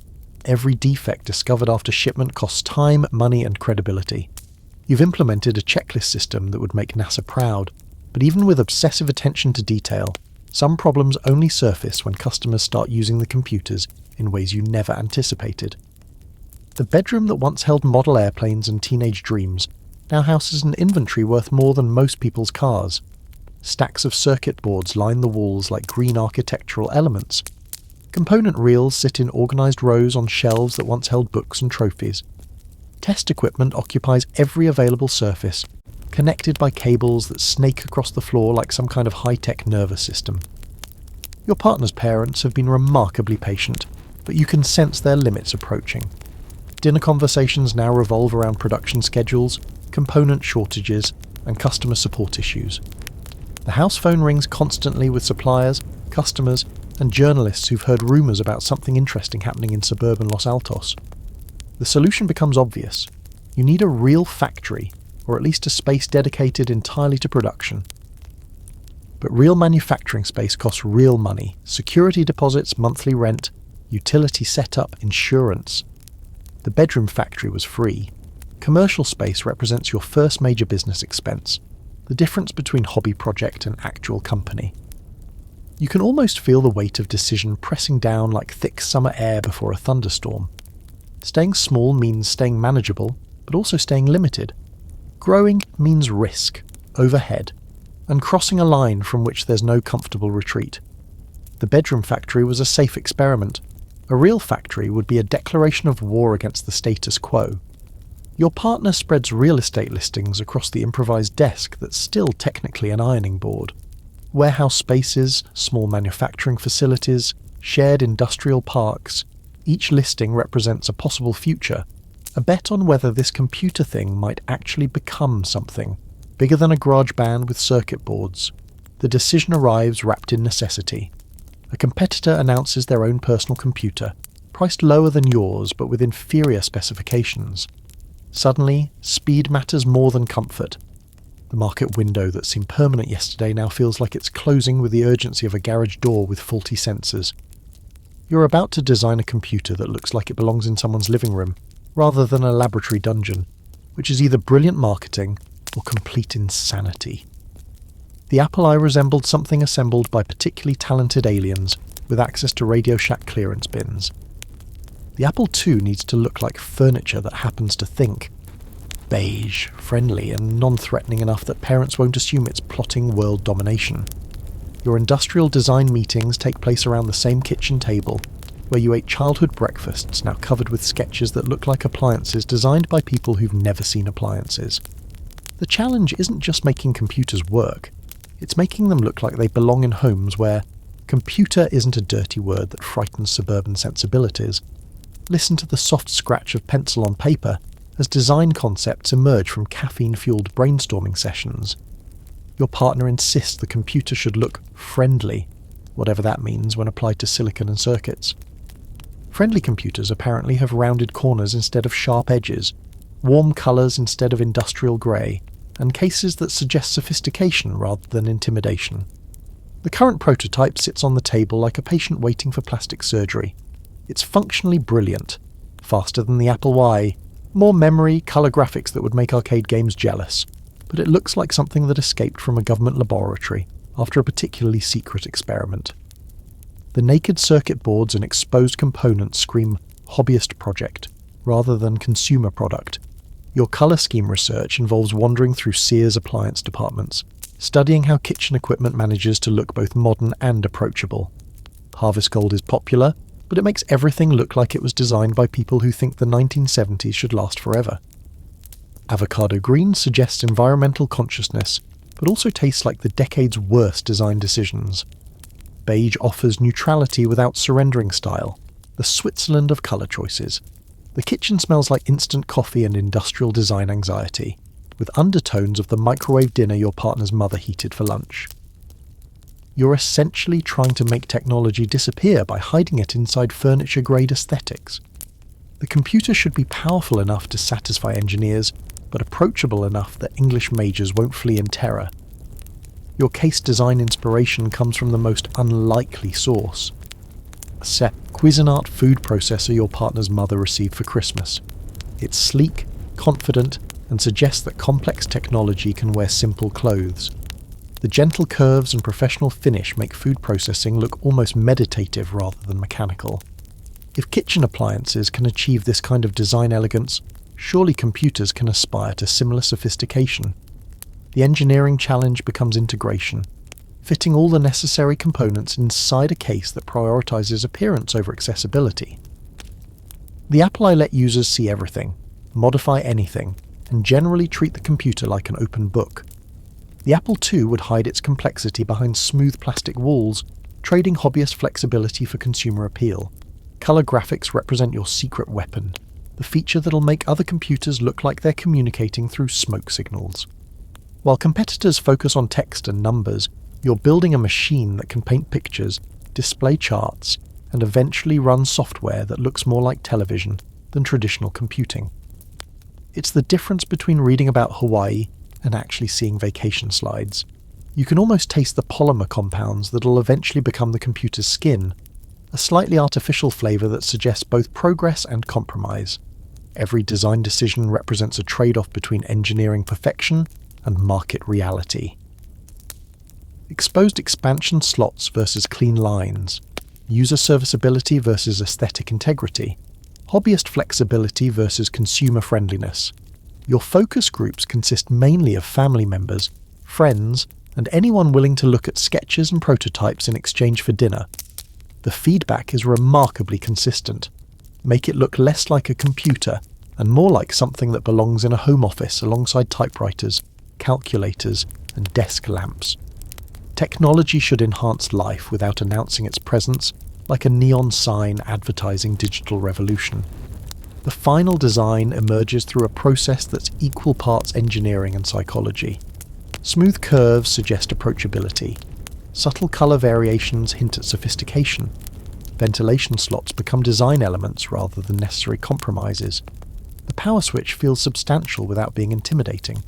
Every defect discovered after shipment costs time, money, and credibility. You've implemented a checklist system that would make NASA proud, but even with obsessive attention to detail, some problems only surface when customers start using the computers in ways you never anticipated. The bedroom that once held model airplanes and teenage dreams now houses an inventory worth more than most people's cars. Stacks of circuit boards line the walls like green architectural elements. Component reels sit in organised rows on shelves that once held books and trophies. Test equipment occupies every available surface, connected by cables that snake across the floor like some kind of high-tech nervous system. Your partner's parents have been remarkably patient, but you can sense their limits approaching. Dinner conversations now revolve around production schedules, component shortages, and customer support issues. The house phone rings constantly with suppliers, customers, and journalists who've heard rumours about something interesting happening in suburban Los Altos. The solution becomes obvious. You need a real factory, or at least a space dedicated entirely to production. But real manufacturing space costs real money: security deposits, monthly rent, utility setup, insurance. The bedroom factory was free. Commercial space represents your first major business expense, the difference between hobby project and actual company. You can almost feel the weight of decision pressing down like thick summer air before a thunderstorm. Staying small means staying manageable, but also staying limited. Growing means risk, overhead, and crossing a line from which there's no comfortable retreat. The bedroom factory was a safe experiment. A real factory would be a declaration of war against the status quo. Your partner spreads real estate listings across the improvised desk that's still technically an ironing board. Warehouse spaces, small manufacturing facilities, shared industrial parks. Each listing represents a possible future, a bet on whether this computer thing might actually become something, bigger than a garage band with circuit boards. The decision arrives wrapped in necessity. A competitor announces their own personal computer, priced lower than yours but with inferior specifications. Suddenly, speed matters more than comfort. The market window that seemed permanent yesterday now feels like it's closing with the urgency of a garage door with faulty sensors. You're about to design a computer that looks like it belongs in someone's living room, rather than a laboratory dungeon, which is either brilliant marketing or complete insanity. The Apple I resembled something assembled by particularly talented aliens with access to Radio Shack clearance bins. The Apple II needs to look like furniture that happens to think. Beige, friendly, and non-threatening enough that parents won't assume it's plotting world domination. Your industrial design meetings take place around the same kitchen table, where you ate childhood breakfasts now covered with sketches that look like appliances designed by people who've never seen appliances. The challenge isn't just making computers work, it's making them look like they belong in homes where computer isn't a dirty word that frightens suburban sensibilities. Listen to the soft scratch of pencil on paper as design concepts emerge from caffeine-fueled brainstorming sessions. Your partner insists the computer should look friendly, whatever that means when applied to silicon and circuits. Friendly computers apparently have rounded corners instead of sharp edges, warm colours instead of industrial grey, and cases that suggest sophistication rather than intimidation. The current prototype sits on the table like a patient waiting for plastic surgery. It's functionally brilliant, faster than the Apple I, more memory, colour graphics that would make arcade games jealous, but it looks like something that escaped from a government laboratory after a particularly secret experiment. The naked circuit boards and exposed components scream hobbyist project rather than consumer product. Your colour scheme research involves wandering through Sears appliance departments, studying how kitchen equipment manages to look both modern and approachable. Harvest Gold is popular, but it makes everything look like it was designed by people who think the 1970s should last forever. Avocado Green suggests environmental consciousness, but also tastes like the decade's worst design decisions. Beige offers neutrality without surrendering style, the Switzerland of colour choices. The kitchen smells like instant coffee and industrial design anxiety, with undertones of the microwave dinner your partner's mother heated for lunch. You're essentially trying to make technology disappear by hiding it inside furniture-grade aesthetics. The computer should be powerful enough to satisfy engineers, but approachable enough that English majors won't flee in terror. Your case design inspiration comes from the most unlikely source. A SEP Cuisinart food processor your partner's mother received for Christmas. It's sleek, confident, and suggests that complex technology can wear simple clothes. The gentle curves and professional finish make food processing look almost meditative rather than mechanical. If kitchen appliances can achieve this kind of design elegance, surely computers can aspire to similar sophistication. The engineering challenge becomes integration, fitting all the necessary components inside a case that prioritizes appearance over accessibility. The Apple I let users see everything, modify anything, and generally treat the computer like an open book. The Apple II would hide its complexity behind smooth plastic walls, trading hobbyist flexibility for consumer appeal. Color graphics represent your secret weapon, the feature that'll make other computers look like they're communicating through smoke signals. While competitors focus on text and numbers, you're building a machine that can paint pictures, display charts, and eventually run software that looks more like television than traditional computing. It's the difference between reading about Hawaii and actually seeing vacation slides. You can almost taste the polymer compounds that'll eventually become the computer's skin, a slightly artificial flavour that suggests both progress and compromise. Every design decision represents a trade-off between engineering perfection and market reality. Exposed expansion slots versus clean lines, user serviceability versus aesthetic integrity, hobbyist flexibility versus consumer friendliness. Your focus groups consist mainly of family members, friends, and anyone willing to look at sketches and prototypes in exchange for dinner. The feedback is remarkably consistent. Make it look less like a computer and more like something that belongs in a home office alongside typewriters, calculators, and desk lamps. Technology should enhance life without announcing its presence like a neon sign advertising digital revolution. The final design emerges through a process that's equal parts engineering and psychology. Smooth curves suggest approachability. Subtle colour variations hint at sophistication. Ventilation slots become design elements rather than necessary compromises. The power switch feels substantial without being intimidating.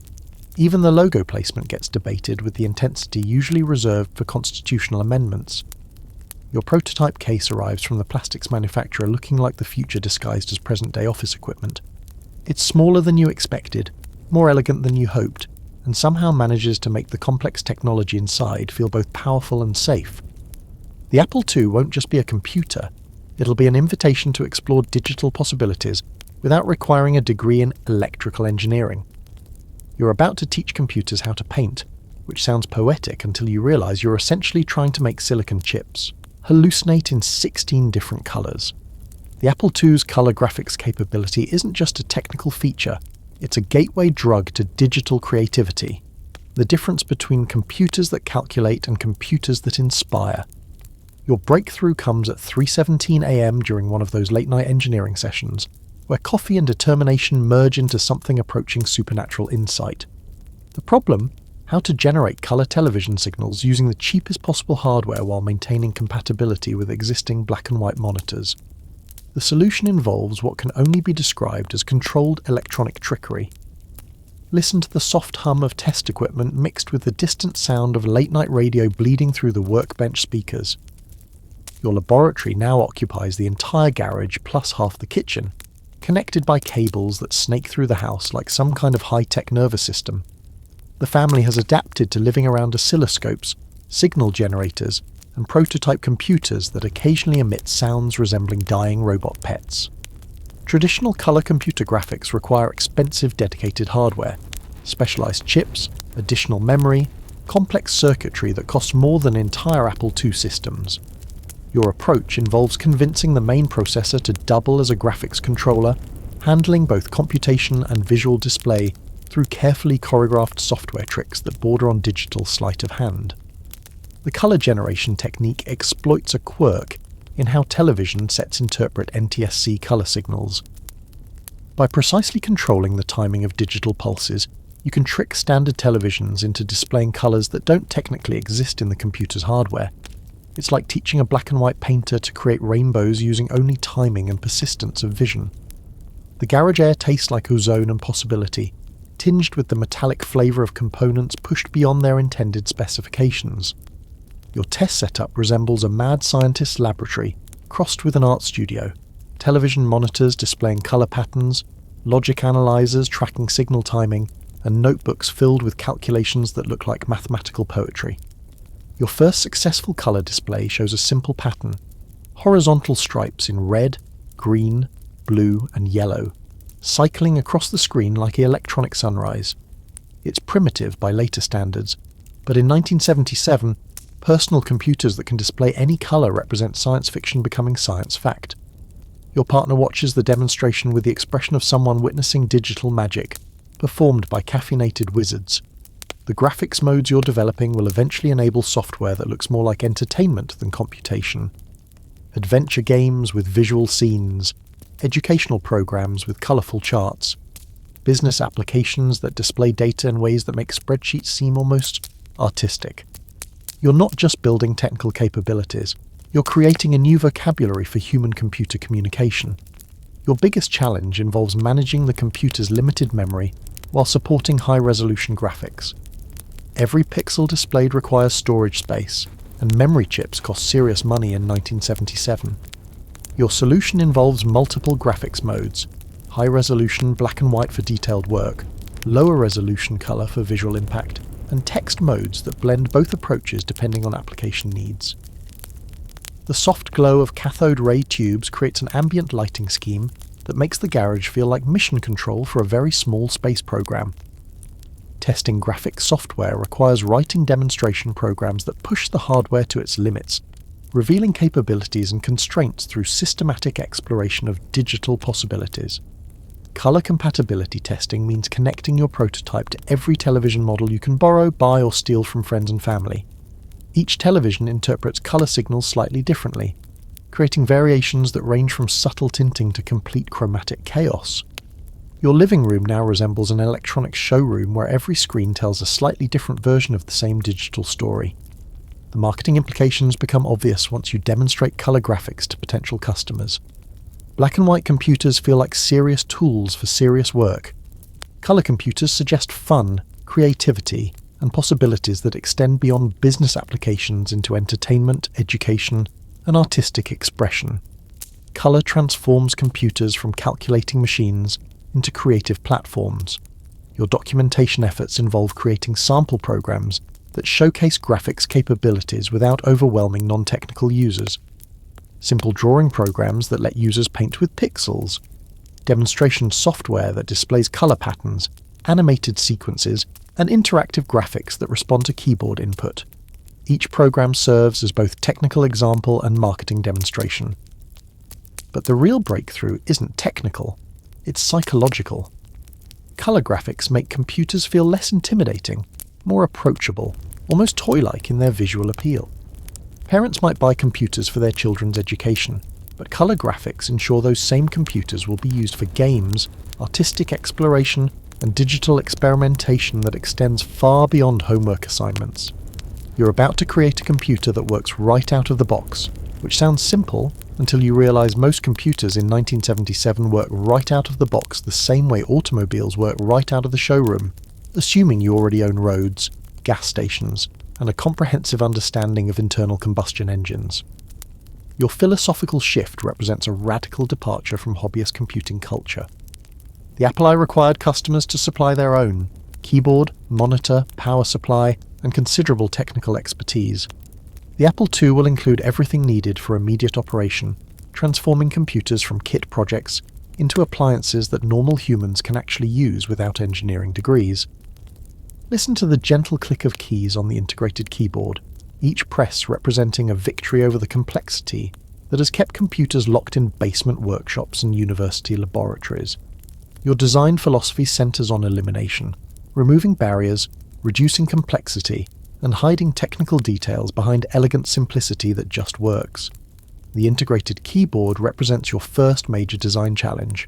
Even the logo placement gets debated, with the intensity usually reserved for constitutional amendments. Your prototype case arrives from the plastics manufacturer looking like the future disguised as present-day office equipment. It's smaller than you expected, more elegant than you hoped, and somehow manages to make the complex technology inside feel both powerful and safe. The Apple II won't just be a computer, it'll be an invitation to explore digital possibilities without requiring a degree in electrical engineering. You're about to teach computers how to paint, which sounds poetic until you realize you're essentially trying to make silicon chips hallucinate in 16 different colors. The Apple II's color graphics capability isn't just a technical feature, it's a gateway drug to digital creativity, the difference between computers that calculate and computers that inspire. Your breakthrough comes at 3:17 a.m. during one of those late-night engineering sessions, where coffee and determination merge into something approaching supernatural insight. The problem? How to generate color television signals using the cheapest possible hardware while maintaining compatibility with existing black and white monitors. The solution involves what can only be described as controlled electronic trickery. Listen to the soft hum of test equipment mixed with the distant sound of late-night radio bleeding through the workbench speakers. Your laboratory now occupies the entire garage plus half the kitchen, connected by cables that snake through the house like some kind of high-tech nervous system. The family has adapted to living around oscilloscopes, signal generators, and prototype computers that occasionally emit sounds resembling dying robot pets. Traditional color computer graphics require expensive dedicated hardware, specialized chips, additional memory, complex circuitry that costs more than entire Apple II systems. Your approach involves convincing the main processor to double as a graphics controller, handling both computation and visual display through carefully choreographed software tricks that border on digital sleight of hand. The color generation technique exploits a quirk in how television sets interpret NTSC color signals. By precisely controlling the timing of digital pulses, you can trick standard televisions into displaying colors that don't technically exist in the computer's hardware. It's like teaching a black and white painter to create rainbows using only timing and persistence of vision. The garage air tastes like ozone and possibility, tinged with the metallic flavour of components pushed beyond their intended specifications. Your test setup resembles a mad scientist's laboratory, crossed with an art studio, television monitors displaying colour patterns, logic analyzers tracking signal timing, and notebooks filled with calculations that look like mathematical poetry. Your first successful colour display shows a simple pattern: horizontal stripes in red, green, blue, and yellow, cycling across the screen like an electronic sunrise. It's primitive by later standards, but in 1977, personal computers that can display any colour represent science fiction becoming science fact. Your partner watches the demonstration with the expression of someone witnessing digital magic, performed by caffeinated wizards. The graphics modes you're developing will eventually enable software that looks more like entertainment than computation. Adventure games with visual scenes, educational programs with colourful charts, business applications that display data in ways that make spreadsheets seem almost artistic. You're not just building technical capabilities, you're creating a new vocabulary for human-computer communication. Your biggest challenge involves managing the computer's limited memory while supporting high-resolution graphics. Every pixel displayed requires storage space, and memory chips cost serious money in 1977. Your solution involves multiple graphics modes: high-resolution black and white for detailed work, lower-resolution color for visual impact, and text modes that blend both approaches depending on application needs. The soft glow of cathode ray tubes creates an ambient lighting scheme that makes the garage feel like mission control for a very small space program. Testing graphics software requires writing demonstration programs that push the hardware to its limits, revealing capabilities and constraints through systematic exploration of digital possibilities. Color compatibility testing means connecting your prototype to every television model you can borrow, buy, or steal from friends and family. Each television interprets color signals slightly differently, creating variations that range from subtle tinting to complete chromatic chaos. Your living room now resembles an electronics showroom where every screen tells a slightly different version of the same digital story. The marketing implications become obvious once you demonstrate color graphics to potential customers. Black and white computers feel like serious tools for serious work. Color computers suggest fun, creativity, and possibilities that extend beyond business applications into entertainment, education, and artistic expression. Color transforms computers from calculating machines into creative platforms. Your documentation efforts involve creating sample programs that showcase graphics capabilities without overwhelming non-technical users. Simple drawing programs that let users paint with pixels, demonstration software that displays color patterns, animated sequences, and interactive graphics that respond to keyboard input. Each program serves as both technical example and marketing demonstration. But the real breakthrough isn't technical, it's psychological. Color graphics make computers feel less intimidating, more approachable, almost toy-like in their visual appeal. Parents might buy computers for their children's education, but color graphics ensure those same computers will be used for games, artistic exploration, and digital experimentation that extends far beyond homework assignments. You're about to create a computer that works right out of the box, which sounds simple until you realize most computers in 1977 work right out of the box the same way automobiles work right out of the showroom, assuming you already own roads, gas stations, and a comprehensive understanding of internal combustion engines. Your philosophical shift represents a radical departure from hobbyist computing culture. The Apple I required customers to supply their own keyboard, monitor, power supply, and considerable technical expertise. The Apple II will include everything needed for immediate operation, transforming computers from kit projects into appliances that normal humans can actually use without engineering degrees. Listen to the gentle click of keys on the integrated keyboard, each press representing a victory over the complexity that has kept computers locked in basement workshops and university laboratories. Your design philosophy centers on elimination, removing barriers, reducing complexity, and hiding technical details behind elegant simplicity that just works. The integrated keyboard represents your first major design challenge.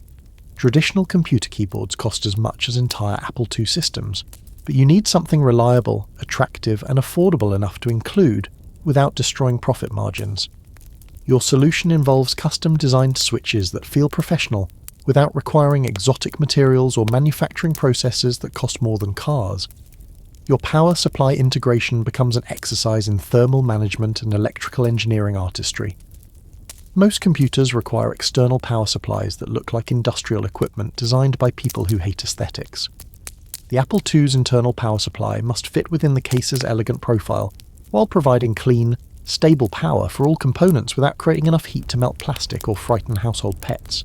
Traditional computer keyboards cost as much as entire Apple II systems, but you need something reliable, attractive, and affordable enough to include without destroying profit margins. Your solution involves custom-designed switches that feel professional without requiring exotic materials or manufacturing processes that cost more than cars. Your power supply integration becomes an exercise in thermal management and electrical engineering artistry. Most computers require external power supplies that look like industrial equipment designed by people who hate aesthetics. The Apple II's internal power supply must fit within the case's elegant profile, while providing clean, stable power for all components without creating enough heat to melt plastic or frighten household pets.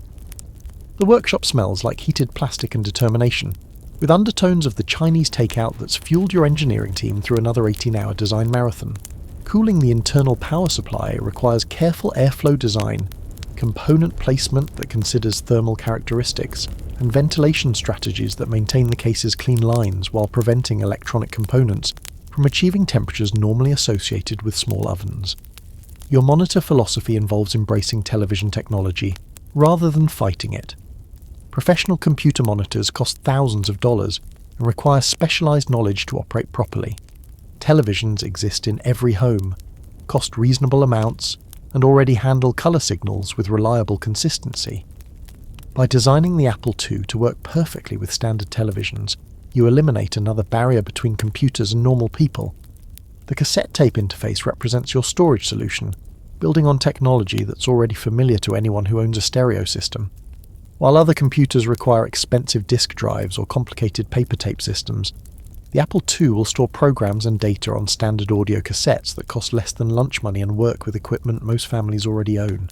The workshop smells like heated plastic and determination, with undertones of the Chinese takeout that's fueled your engineering team through another 18-hour design marathon. Cooling the internal power supply requires careful airflow design, component placement that considers thermal characteristics, and ventilation strategies that maintain the case's clean lines while preventing electronic components from achieving temperatures normally associated with small ovens. Your monitor philosophy involves embracing television technology rather than fighting it. Professional computer monitors cost thousands of dollars and require specialized knowledge to operate properly. Televisions exist in every home, cost reasonable amounts, and already handle color signals with reliable consistency. By designing the Apple II to work perfectly with standard televisions, you eliminate another barrier between computers and normal people. The cassette tape interface represents your storage solution, building on technology that's already familiar to anyone who owns a stereo system. While other computers require expensive disk drives or complicated paper tape systems, the Apple II will store programs and data on standard audio cassettes that cost less than lunch money and work with equipment most families already own.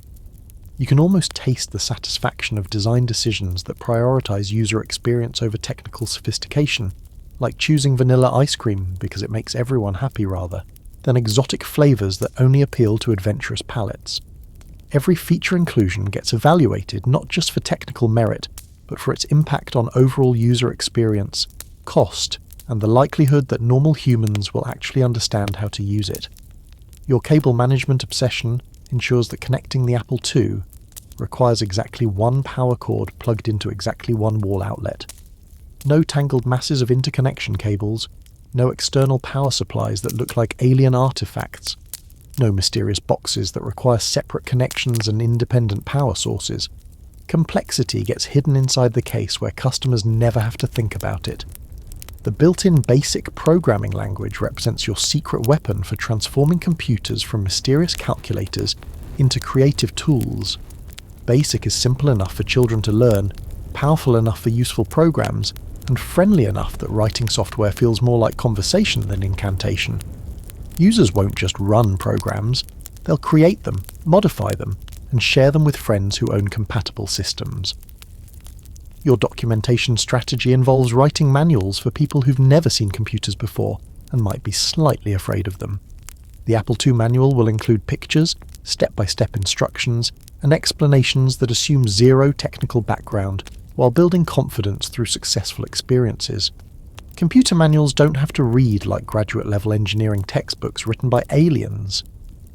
You can almost taste the satisfaction of design decisions that prioritize user experience over technical sophistication, like choosing vanilla ice cream because it makes everyone happy rather than exotic flavors that only appeal to adventurous palates. Every feature inclusion gets evaluated not just for technical merit, but for its impact on overall user experience, cost, and the likelihood that normal humans will actually understand how to use it. Your cable management obsession ensures that connecting the Apple II requires exactly one power cord plugged into exactly one wall outlet. No tangled masses of interconnection cables, no external power supplies that look like alien artifacts, no mysterious boxes that require separate connections and independent power sources. Complexity gets hidden inside the case where customers never have to think about it. The built-in BASIC programming language represents your secret weapon for transforming computers from mysterious calculators into creative tools. BASIC is simple enough for children to learn, powerful enough for useful programs, and friendly enough that writing software feels more like conversation than incantation. Users won't just run programs, they'll create them, modify them, and share them with friends who own compatible systems. Your documentation strategy involves writing manuals for people who've never seen computers before and might be slightly afraid of them. The Apple II manual will include pictures, step-by-step instructions, and explanations that assume zero technical background while building confidence through successful experiences. Computer manuals don't have to read like graduate-level engineering textbooks written by aliens.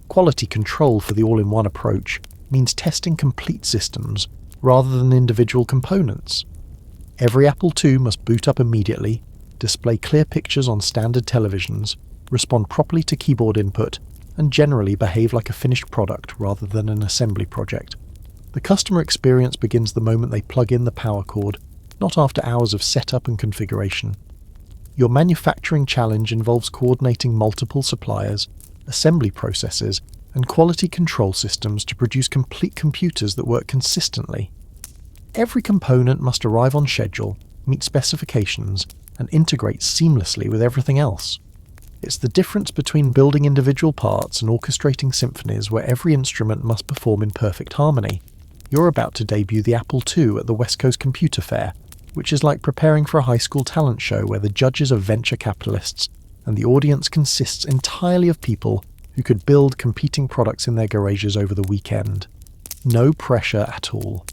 Quality control for the all-in-one approach means testing complete systems rather than individual components. Every Apple II must boot up immediately, display clear pictures on standard televisions, respond properly to keyboard input, and generally behave like a finished product rather than an assembly project. The customer experience begins the moment they plug in the power cord, not after hours of setup and configuration. Your manufacturing challenge involves coordinating multiple suppliers, assembly processes, and quality control systems to produce complete computers that work consistently. Every component must arrive on schedule, meet specifications, and integrate seamlessly with everything else. It's the difference between building individual parts and orchestrating symphonies where every instrument must perform in perfect harmony. You're about to debut the Apple II at the West Coast Computer Fair, which is like preparing for a high school talent show where the judges are venture capitalists and the audience consists entirely of people who could build competing products in their garages over the weekend. No pressure at all.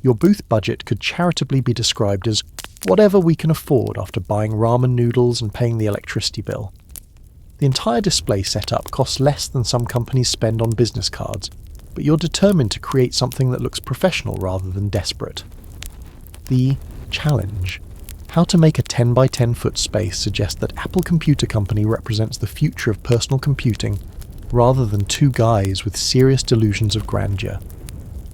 Your booth budget could charitably be described as whatever we can afford after buying ramen noodles and paying the electricity bill. The entire display setup costs less than some companies spend on business cards, but you're determined to create something that looks professional rather than desperate. The challenge. How to make a 10 by 10 foot space suggests that Apple Computer Company represents the future of personal computing rather than two guys with serious delusions of grandeur.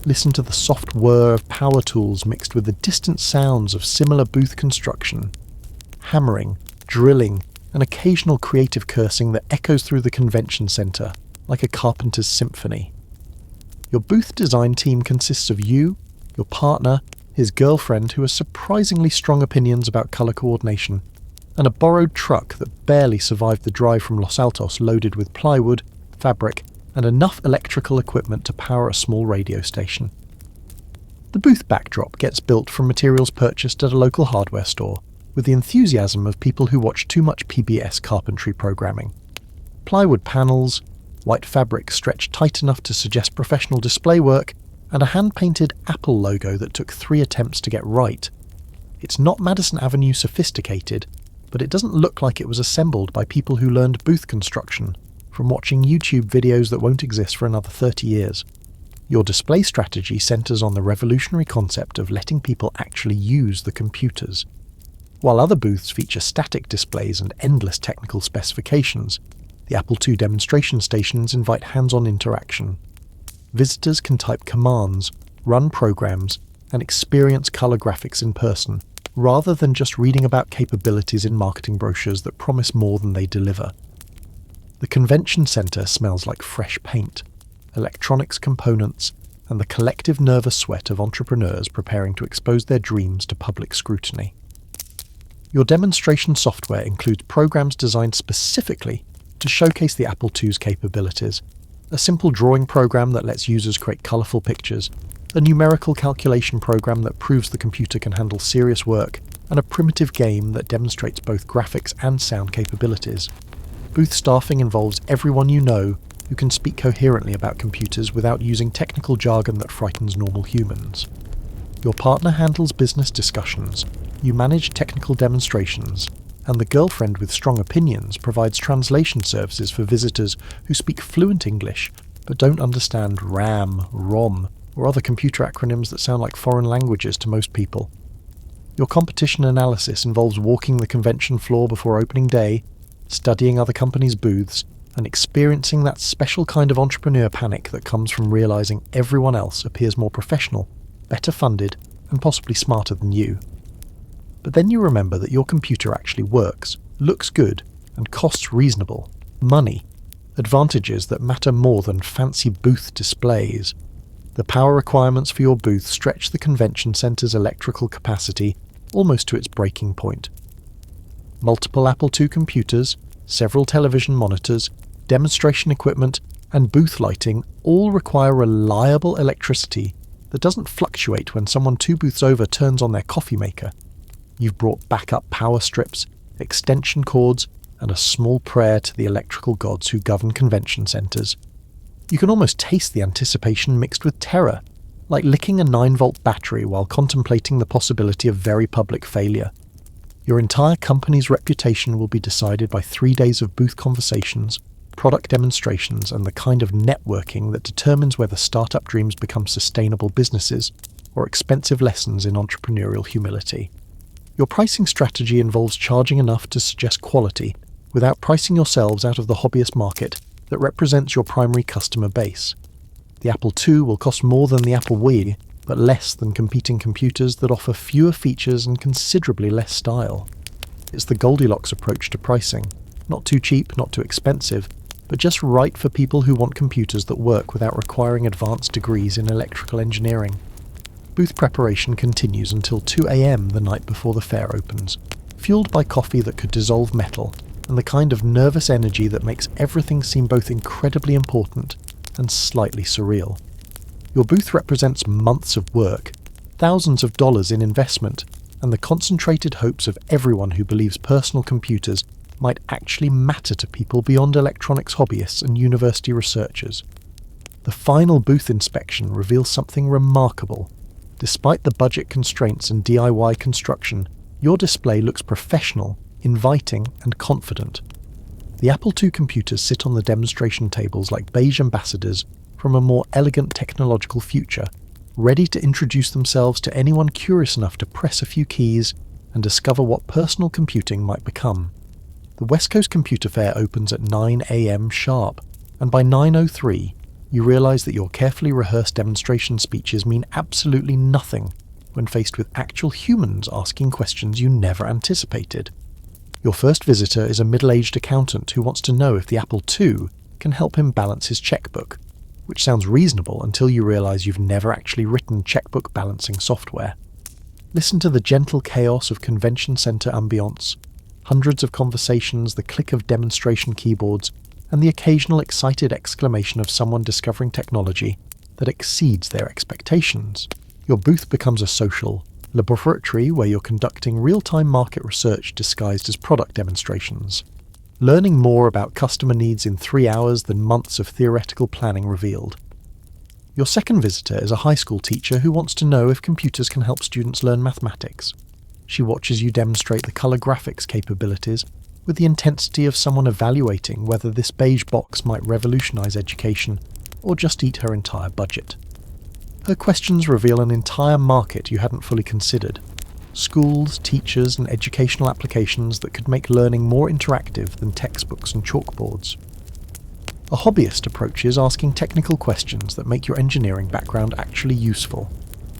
Listen to the soft whir of power tools mixed with the distant sounds of similar booth construction. Hammering, drilling, and occasional creative cursing that echoes through the convention center like a carpenter's symphony. Your booth design team consists of you, your partner, his girlfriend who has surprisingly strong opinions about color coordination, and a borrowed truck that barely survived the drive from Los Altos loaded with plywood, fabric, and enough electrical equipment to power a small radio station. The booth backdrop gets built from materials purchased at a local hardware store, with the enthusiasm of people who watch too much PBS carpentry programming. Plywood panels, white fabric stretched tight enough to suggest professional display work, and a hand-painted Apple logo that took 3 attempts to get right. It's not Madison Avenue sophisticated, but it doesn't look like it was assembled by people who learned booth construction from watching YouTube videos that won't exist for another 30 years. Your display strategy centers on the revolutionary concept of letting people actually use the computers. While other booths feature static displays and endless technical specifications, the Apple II demonstration stations invite hands-on interaction. Visitors can type commands, run programs, and experience color graphics in person, rather than just reading about capabilities in marketing brochures that promise more than they deliver. The convention center smells like fresh paint, electronics components, and the collective nervous sweat of entrepreneurs preparing to expose their dreams to public scrutiny. Your demonstration software includes programs designed specifically to showcase the Apple II's capabilities: a simple drawing program that lets users create colourful pictures, a numerical calculation program that proves the computer can handle serious work, and a primitive game that demonstrates both graphics and sound capabilities. Booth staffing involves everyone you know who can speak coherently about computers without using technical jargon that frightens normal humans. Your partner handles business discussions, you manage technical demonstrations, and the girlfriend with strong opinions provides translation services for visitors who speak fluent English but don't understand RAM, ROM, or other computer acronyms that sound like foreign languages to most people. Your competition analysis involves walking the convention floor before opening day, studying other companies' booths, and experiencing that special kind of entrepreneur panic that comes from realizing everyone else appears more professional, better funded, and possibly smarter than you. But then you remember that your computer actually works, looks good, and costs reasonable. Money. Advantages that matter more than fancy booth displays. The power requirements for your booth stretch the convention center's electrical capacity almost to its breaking point. Multiple Apple II computers, several television monitors, demonstration equipment, and booth lighting all require reliable electricity that doesn't fluctuate when someone 2 booths over turns on their coffee maker. You've brought backup power strips, extension cords, and a small prayer to the electrical gods who govern convention centers. You can almost taste the anticipation mixed with terror, like licking a 9-volt battery while contemplating the possibility of very public failure. Your entire company's reputation will be decided by 3 days of booth conversations, product demonstrations, and the kind of networking that determines whether startup dreams become sustainable businesses or expensive lessons in entrepreneurial humility. Your pricing strategy involves charging enough to suggest quality without pricing yourselves out of the hobbyist market that represents your primary customer base. The Apple II will cost more than the Apple Wii, but less than competing computers that offer fewer features and considerably less style. It's the Goldilocks approach to pricing. Not too cheap, not too expensive, but just right for people who want computers that work without requiring advanced degrees in electrical engineering. Booth preparation continues until 2 a.m. the night before the fair opens, fueled by coffee that could dissolve metal and the kind of nervous energy that makes everything seem both incredibly important and slightly surreal. Your booth represents months of work, thousands of dollars in investment, and the concentrated hopes of everyone who believes personal computers might actually matter to people beyond electronics hobbyists and university researchers. The final booth inspection reveals something remarkable. Despite the budget constraints and DIY construction, your display looks professional, inviting, and confident. The Apple II computers sit on the demonstration tables like beige ambassadors from a more elegant technological future, ready to introduce themselves to anyone curious enough to press a few keys and discover what personal computing might become. The West Coast Computer Fair opens at 9 a.m. sharp, and by 9:03, you realize that your carefully rehearsed demonstration speeches mean absolutely nothing when faced with actual humans asking questions you never anticipated. Your first visitor is a middle-aged accountant who wants to know if the Apple II can help him balance his checkbook, which sounds reasonable until you realize you've never actually written checkbook balancing software. Listen to the gentle chaos of convention center ambience, hundreds of conversations, the click of demonstration keyboards, and the occasional excited exclamation of someone discovering technology that exceeds their expectations. Your booth becomes a social laboratory where you're conducting real-time market research disguised as product demonstrations, learning more about customer needs in 3 hours than months of theoretical planning revealed. Your second visitor is a high school teacher who wants to know if computers can help students learn mathematics. She watches you demonstrate the colour graphics capabilities with the intensity of someone evaluating whether this beige box might revolutionise education or just eat her entire budget. Her questions reveal an entire market you hadn't fully considered. Schools, teachers and educational applications that could make learning more interactive than textbooks and chalkboards. A hobbyist approaches asking technical questions that make your engineering background actually useful.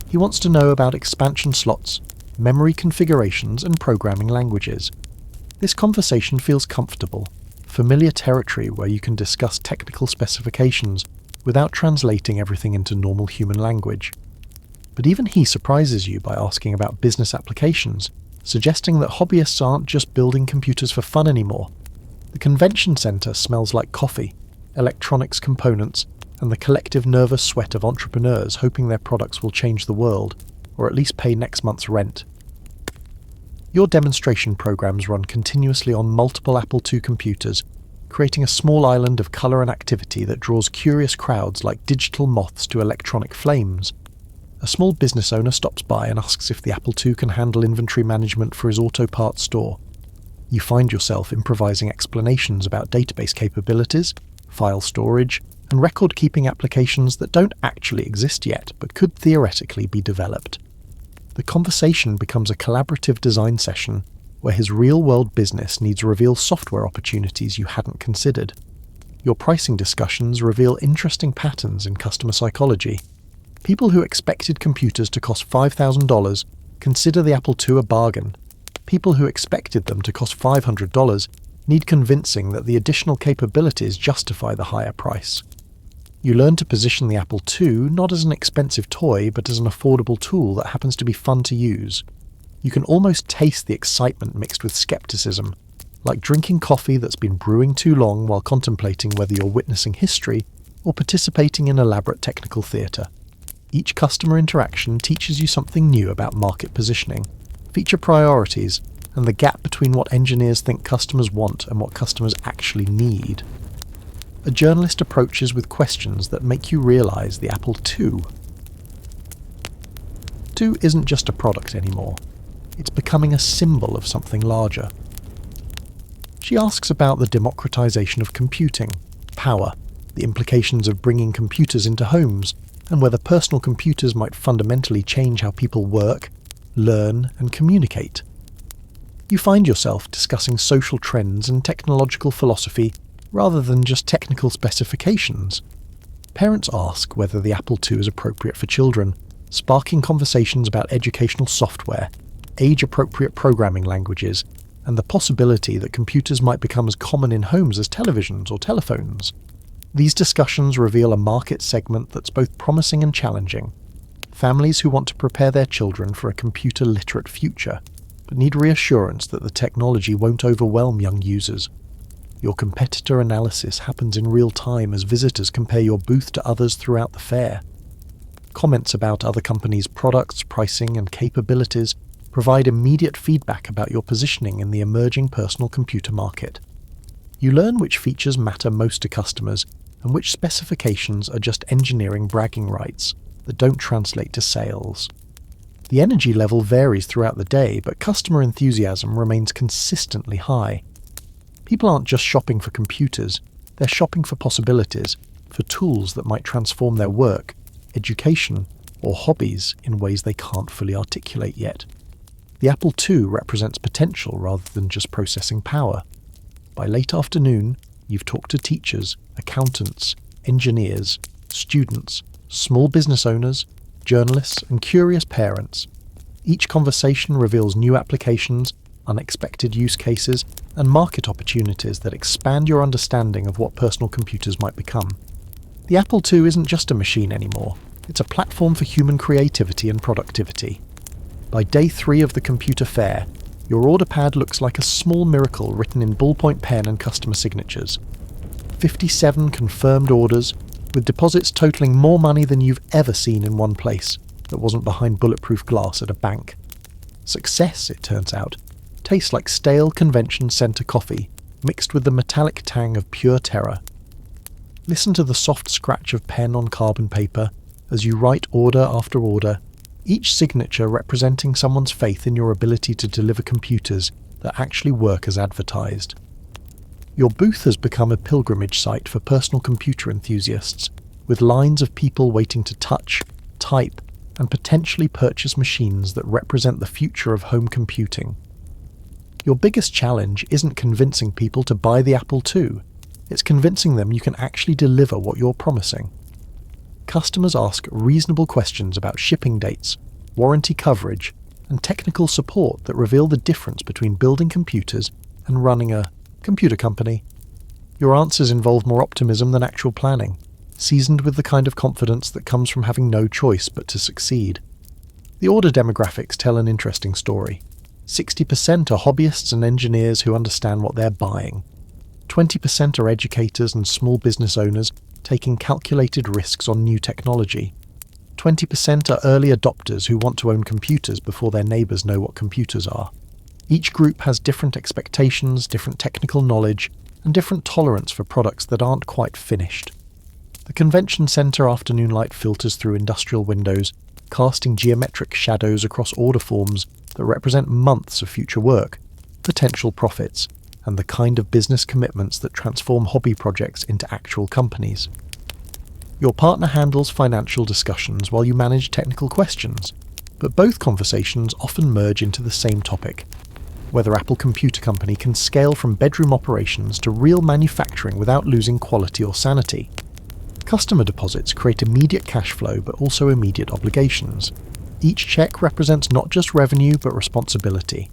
He wants to know about expansion slots, memory configurations and programming languages. This conversation feels comfortable, familiar territory where you can discuss technical specifications without translating everything into normal human language. But even he surprises you by asking about business applications, suggesting that hobbyists aren't just building computers for fun anymore. The convention centre smells like coffee, electronics components, and the collective nervous sweat of entrepreneurs hoping their products will change the world, or at least pay next month's rent. Your demonstration programs run continuously on multiple Apple II computers, creating a small island of colour and activity that draws curious crowds like digital moths to electronic flames. A small business owner stops by and asks if the Apple II can handle inventory management for his auto parts store. You find yourself improvising explanations about database capabilities, file storage, and record-keeping applications that don't actually exist yet but could theoretically be developed. The conversation becomes a collaborative design session where his real-world business needs reveal software opportunities you hadn't considered. Your pricing discussions reveal interesting patterns in customer psychology. People who expected computers to cost $5,000 consider the Apple II a bargain. People who expected them to cost $500 need convincing that the additional capabilities justify the higher price. You learn to position the Apple II not as an expensive toy but as an affordable tool that happens to be fun to use. You can almost taste the excitement mixed with skepticism, like drinking coffee that's been brewing too long while contemplating whether you're witnessing history or participating in elaborate technical theatre. Each customer interaction teaches you something new about market positioning, feature priorities, and the gap between what engineers think customers want and what customers actually need. A journalist approaches with questions that make you realise the Apple II. II isn't just a product anymore. It's becoming a symbol of something larger. She asks about the democratization of computing, power, the implications of bringing computers into homes, and whether personal computers might fundamentally change how people work, learn, and communicate. You find yourself discussing social trends and technological philosophy rather than just technical specifications. Parents ask whether the Apple II is appropriate for children, sparking conversations about educational software, age-appropriate programming languages, and the possibility that computers might become as common in homes as televisions or telephones. These discussions reveal a market segment that's both promising and challenging. Families who want to prepare their children for a computer-literate future, but need reassurance that the technology won't overwhelm young users. Your competitor analysis happens in real time as visitors compare your booth to others throughout the fair. Comments about other companies' products, pricing, and capabilities provide immediate feedback about your positioning in the emerging personal computer market. You learn which features matter most to customers and which specifications are just engineering bragging rights that don't translate to sales. The energy level varies throughout the day, but customer enthusiasm remains consistently high. People aren't just shopping for computers, they're shopping for possibilities, for tools that might transform their work, education, or hobbies in ways they can't fully articulate yet. The Apple II represents potential rather than just processing power. By late afternoon, you've talked to teachers, accountants, engineers, students, small business owners, journalists, and curious parents. Each conversation reveals new applications, unexpected use cases, and market opportunities that expand your understanding of what personal computers might become. The Apple II isn't just a machine anymore, it's a platform for human creativity and productivity. By day 3 of the computer fair, your order pad looks like a small miracle written in ballpoint pen and customer signatures. 57 confirmed orders, with deposits totaling more money than you've ever seen in one place that wasn't behind bulletproof glass at a bank. Success, it turns out, tastes like stale convention centre coffee mixed with the metallic tang of pure terror. Listen to the soft scratch of pen on carbon paper, as you write order after order, each signature representing someone's faith in your ability to deliver computers that actually work as advertised. Your booth has become a pilgrimage site for personal computer enthusiasts, with lines of people waiting to touch, type, and potentially purchase machines that represent the future of home computing. Your biggest challenge isn't convincing people to buy the Apple II, it's convincing them you can actually deliver what you're promising. Customers ask reasonable questions about shipping dates, warranty coverage, and technical support that reveal the difference between building computers and running a computer company. Your answers involve more optimism than actual planning, seasoned with the kind of confidence that comes from having no choice but to succeed. The order demographics tell an interesting story. 60% are hobbyists and engineers who understand what they're buying. 20% are educators and small business owners taking calculated risks on new technology. 20% are early adopters who want to own computers before their neighbours know what computers are. Each group has different expectations, different technical knowledge, and different tolerance for products that aren't quite finished. The convention centre afternoon light filters through industrial windows, casting geometric shadows across order forms that represent months of future work, potential profits, and the kind of business commitments that transform hobby projects into actual companies. Your partner handles financial discussions while you manage technical questions, but both conversations often merge into the same topic: whether Apple Computer Company can scale from bedroom operations to real manufacturing without losing quality or sanity. Customer deposits create immediate cash flow but also immediate obligations. Each check represents not just revenue but responsibility.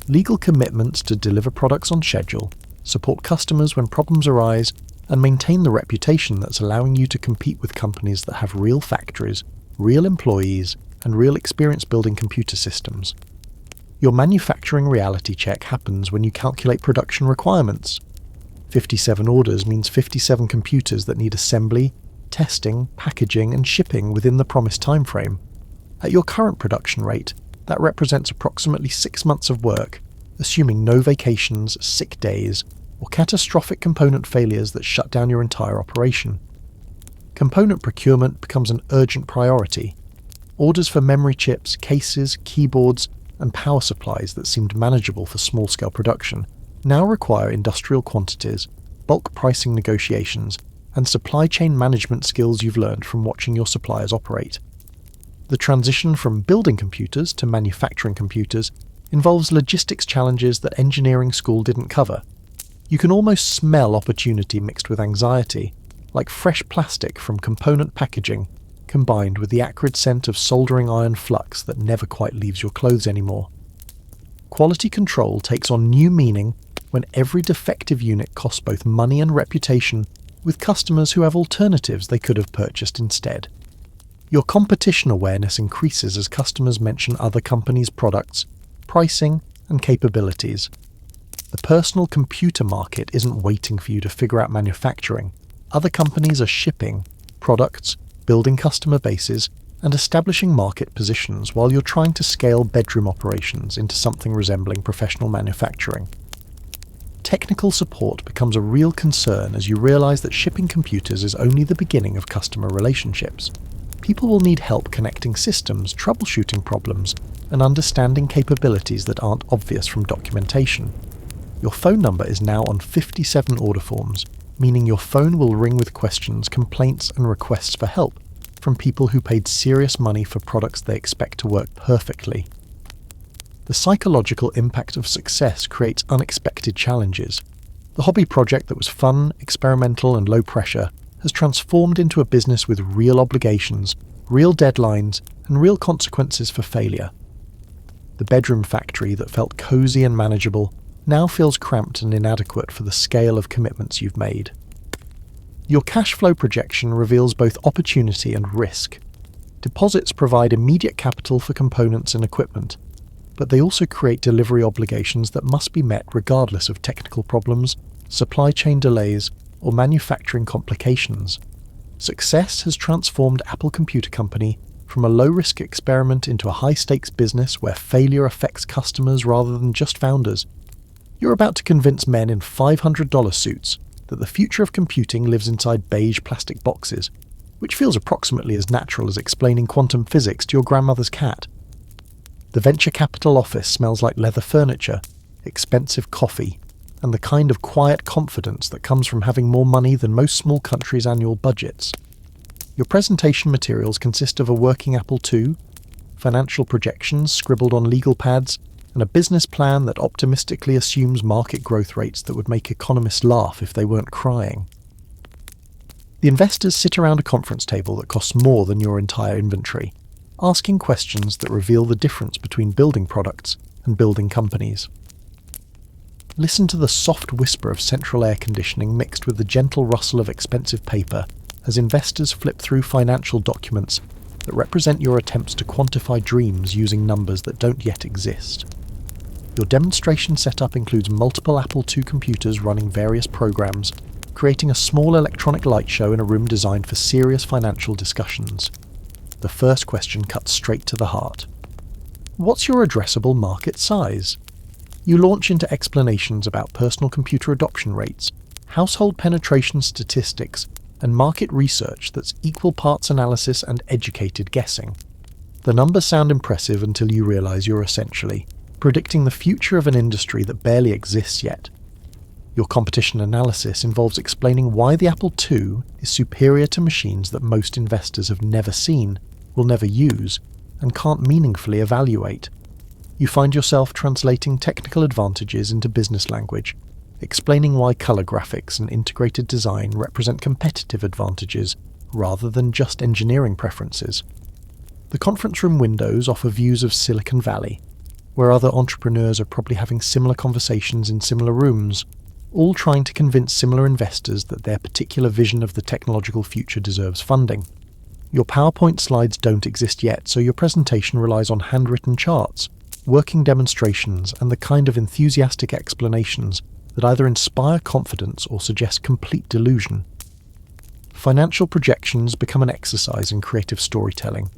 Legal commitments to deliver products on schedule, support customers when problems arise, and maintain the reputation that's allowing you to compete with companies that have real factories, real employees, and real experience building computer systems. Your manufacturing reality check happens when you calculate production requirements. 57 orders means 57 computers that need assembly, testing, packaging, and shipping within the promised timeframe. At your current production rate, that represents approximately 6 months of work, assuming no vacations, sick days, or catastrophic component failures that shut down your entire operation. Component procurement becomes an urgent priority. Orders for memory chips, cases, keyboards, and power supplies that seemed manageable for small-scale production now require industrial quantities, bulk pricing negotiations, and supply chain management skills you've learned from watching your suppliers operate. The transition from building computers to manufacturing computers involves logistics challenges that engineering school didn't cover. You can almost smell opportunity mixed with anxiety, like fresh plastic from component packaging, combined with the acrid scent of soldering iron flux that never quite leaves your clothes anymore. Quality control takes on new meaning when every defective unit costs both money and reputation, with customers who have alternatives they could have purchased instead. Your competition awareness increases as customers mention other companies' products, pricing, and capabilities. The personal computer market isn't waiting for you to figure out manufacturing. Other companies are shipping products, building customer bases, and establishing market positions while you're trying to scale bedroom operations into something resembling professional manufacturing. Technical support becomes a real concern as you realize that shipping computers is only the beginning of customer relationships. People will need help connecting systems, troubleshooting problems, and understanding capabilities that aren't obvious from documentation. Your phone number is now on 57 order forms, meaning your phone will ring with questions, complaints, and requests for help from people who paid serious money for products they expect to work perfectly. The psychological impact of success creates unexpected challenges. The hobby project that was fun, experimental, and low pressure has transformed into a business with real obligations, real deadlines, and real consequences for failure. The bedroom factory that felt cozy and manageable now feels cramped and inadequate for the scale of commitments you've made. Your cash flow projection reveals both opportunity and risk. Deposits provide immediate capital for components and equipment, but they also create delivery obligations that must be met regardless of technical problems, supply chain delays, or manufacturing complications. Success has transformed Apple Computer Company from a low-risk experiment into a high-stakes business where failure affects customers rather than just founders. You're about to convince men in $500 suits that the future of computing lives inside beige plastic boxes, which feels approximately as natural as explaining quantum physics to your grandmother's cat. The venture capital office smells like leather furniture, expensive coffee, and the kind of quiet confidence that comes from having more money than most small countries' annual budgets. Your presentation materials consist of a working Apple II, financial projections scribbled on legal pads, and a business plan that optimistically assumes market growth rates that would make economists laugh if they weren't crying. The investors sit around a conference table that costs more than your entire inventory, asking questions that reveal the difference between building products and building companies. Listen to the soft whisper of central air conditioning mixed with the gentle rustle of expensive paper as investors flip through financial documents that represent your attempts to quantify dreams using numbers that don't yet exist. Your demonstration setup includes multiple Apple II computers running various programs, creating a small electronic light show in a room designed for serious financial discussions. The first question cuts straight to the heart. What's your addressable market size? You launch into explanations about personal computer adoption rates, household penetration statistics, and market research that's equal parts analysis and educated guessing. The numbers sound impressive until you realize you're essentially predicting the future of an industry that barely exists yet. Your competition analysis involves explaining why the Apple II is superior to machines that most investors have never seen, will never use, and can't meaningfully evaluate. You find yourself translating technical advantages into business language, explaining why color graphics and integrated design represent competitive advantages rather than just engineering preferences. The conference room windows offer views of Silicon Valley, where other entrepreneurs are probably having similar conversations in similar rooms, all trying to convince similar investors that their particular vision of the technological future deserves funding. Your PowerPoint slides don't exist yet, so your presentation relies on handwritten charts, working demonstrations, and the kind of enthusiastic explanations that either inspire confidence or suggest complete delusion. Financial projections become an exercise in creative storytelling.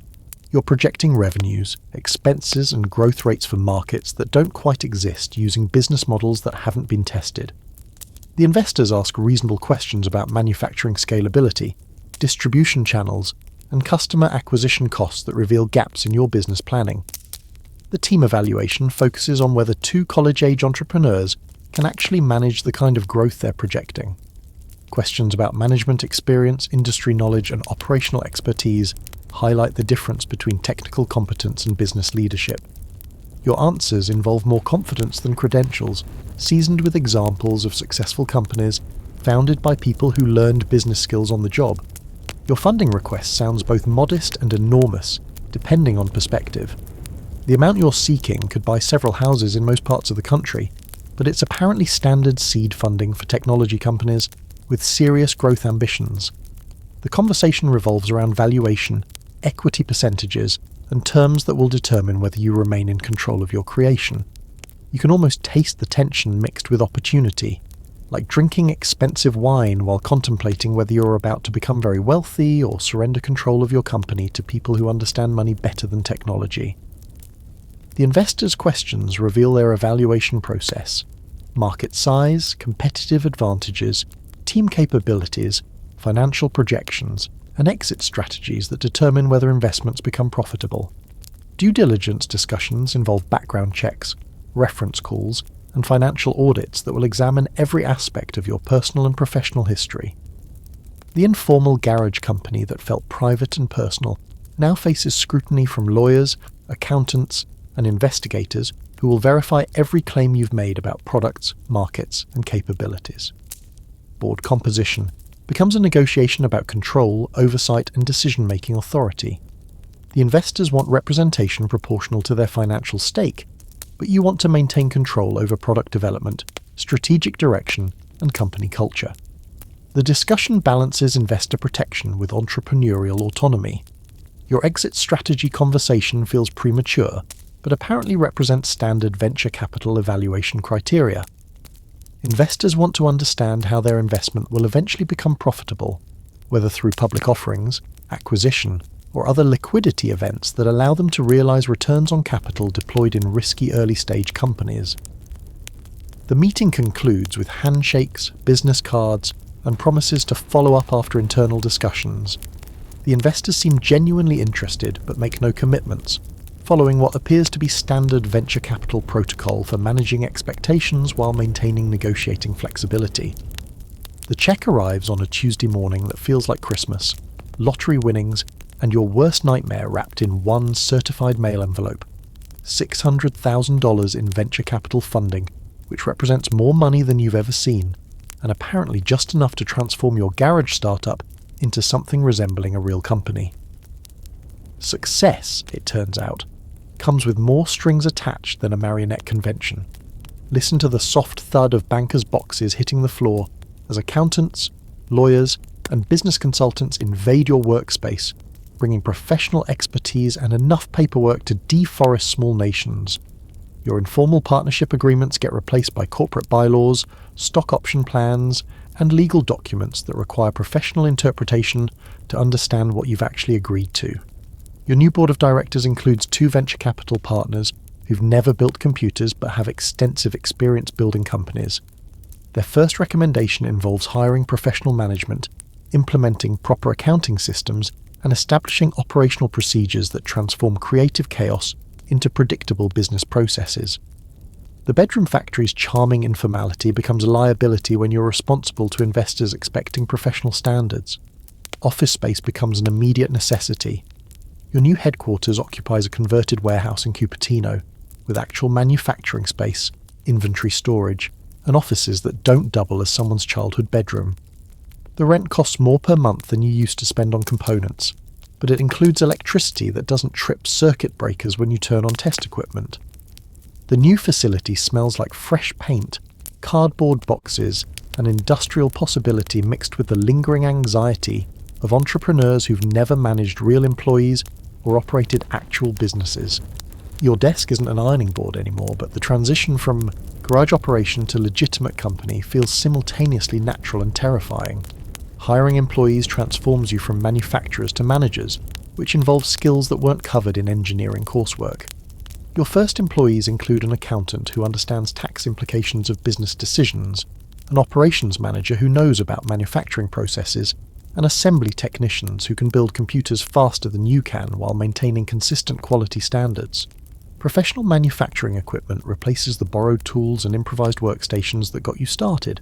You're projecting revenues, expenses, and growth rates for markets that don't quite exist using business models that haven't been tested. The investors ask reasonable questions about manufacturing scalability, distribution channels, and customer acquisition costs that reveal gaps in your business planning. The team evaluation focuses on whether two college-age entrepreneurs can actually manage the kind of growth they're projecting. Questions about management experience, industry knowledge, and operational expertise highlight the difference between technical competence and business leadership. Your answers involve more confidence than credentials, seasoned with examples of successful companies founded by people who learned business skills on the job. Your funding request sounds both modest and enormous, depending on perspective. The amount you're seeking could buy several houses in most parts of the country, but it's apparently standard seed funding for technology companies with serious growth ambitions. The conversation revolves around valuation, equity percentages, and terms that will determine whether you remain in control of your creation. You can almost taste the tension mixed with opportunity, like drinking expensive wine while contemplating whether you're about to become very wealthy or surrender control of your company to people who understand money better than technology. The investors' questions reveal their evaluation process: market size, competitive advantages, team capabilities, financial projections, and exit strategies that determine whether investments become profitable. Due diligence discussions involve background checks, reference calls, and financial audits that will examine every aspect of your personal and professional history. The informal garage company that felt private and personal now faces scrutiny from lawyers, accountants, and investigators who will verify every claim you've made about products, markets, and capabilities. Board composition becomes a negotiation about control, oversight, and decision-making authority. The investors want representation proportional to their financial stake, but you want to maintain control over product development, strategic direction, and company culture. The discussion balances investor protection with entrepreneurial autonomy. Your exit strategy conversation feels premature, but apparently represents standard venture capital evaluation criteria. Investors want to understand how their investment will eventually become profitable, whether through public offerings, acquisition, or other liquidity events that allow them to realize returns on capital deployed in risky early-stage companies. The meeting concludes with handshakes, business cards, and promises to follow up after internal discussions. The investors seem genuinely interested but make no commitments, following what appears to be standard venture capital protocol for managing expectations while maintaining negotiating flexibility. The check arrives on a Tuesday morning that feels like Christmas, lottery winnings, and your worst nightmare wrapped in one certified mail envelope. $600,000 in venture capital funding, which represents more money than you've ever seen, and apparently just enough to transform your garage startup into something resembling a real company. Success, it turns out, comes with more strings attached than a marionette convention. Listen to the soft thud of bankers' boxes hitting the floor as accountants, lawyers, and business consultants invade your workspace, bringing professional expertise and enough paperwork to deforest small nations. Your informal partnership agreements get replaced by corporate bylaws, stock option plans, and legal documents that require professional interpretation to understand what you've actually agreed to. Your new board of directors includes 2 venture capital partners who've never built computers but have extensive experience building companies. Their first recommendation involves hiring professional management, implementing proper accounting systems, and establishing operational procedures that transform creative chaos into predictable business processes. The bedroom factory's charming informality becomes a liability when you're responsible to investors expecting professional standards. Office space becomes an immediate necessity. Your new headquarters occupies a converted warehouse in Cupertino, with actual manufacturing space, inventory storage, and offices that don't double as someone's childhood bedroom. The rent costs more per month than you used to spend on components, but it includes electricity that doesn't trip circuit breakers when you turn on test equipment. The new facility smells like fresh paint, cardboard boxes, and industrial possibility mixed with the lingering anxiety of entrepreneurs who've never managed real employees or operated actual businesses. Your desk isn't an ironing board anymore, but the transition from garage operation to legitimate company feels simultaneously natural and terrifying. Hiring employees transforms you from manufacturers to managers, which involves skills that weren't covered in engineering coursework. Your first employees include an accountant who understands tax implications of business decisions, an operations manager who knows about manufacturing processes, and assembly technicians who can build computers faster than you can while maintaining consistent quality standards. Professional manufacturing equipment replaces the borrowed tools and improvised workstations that got you started.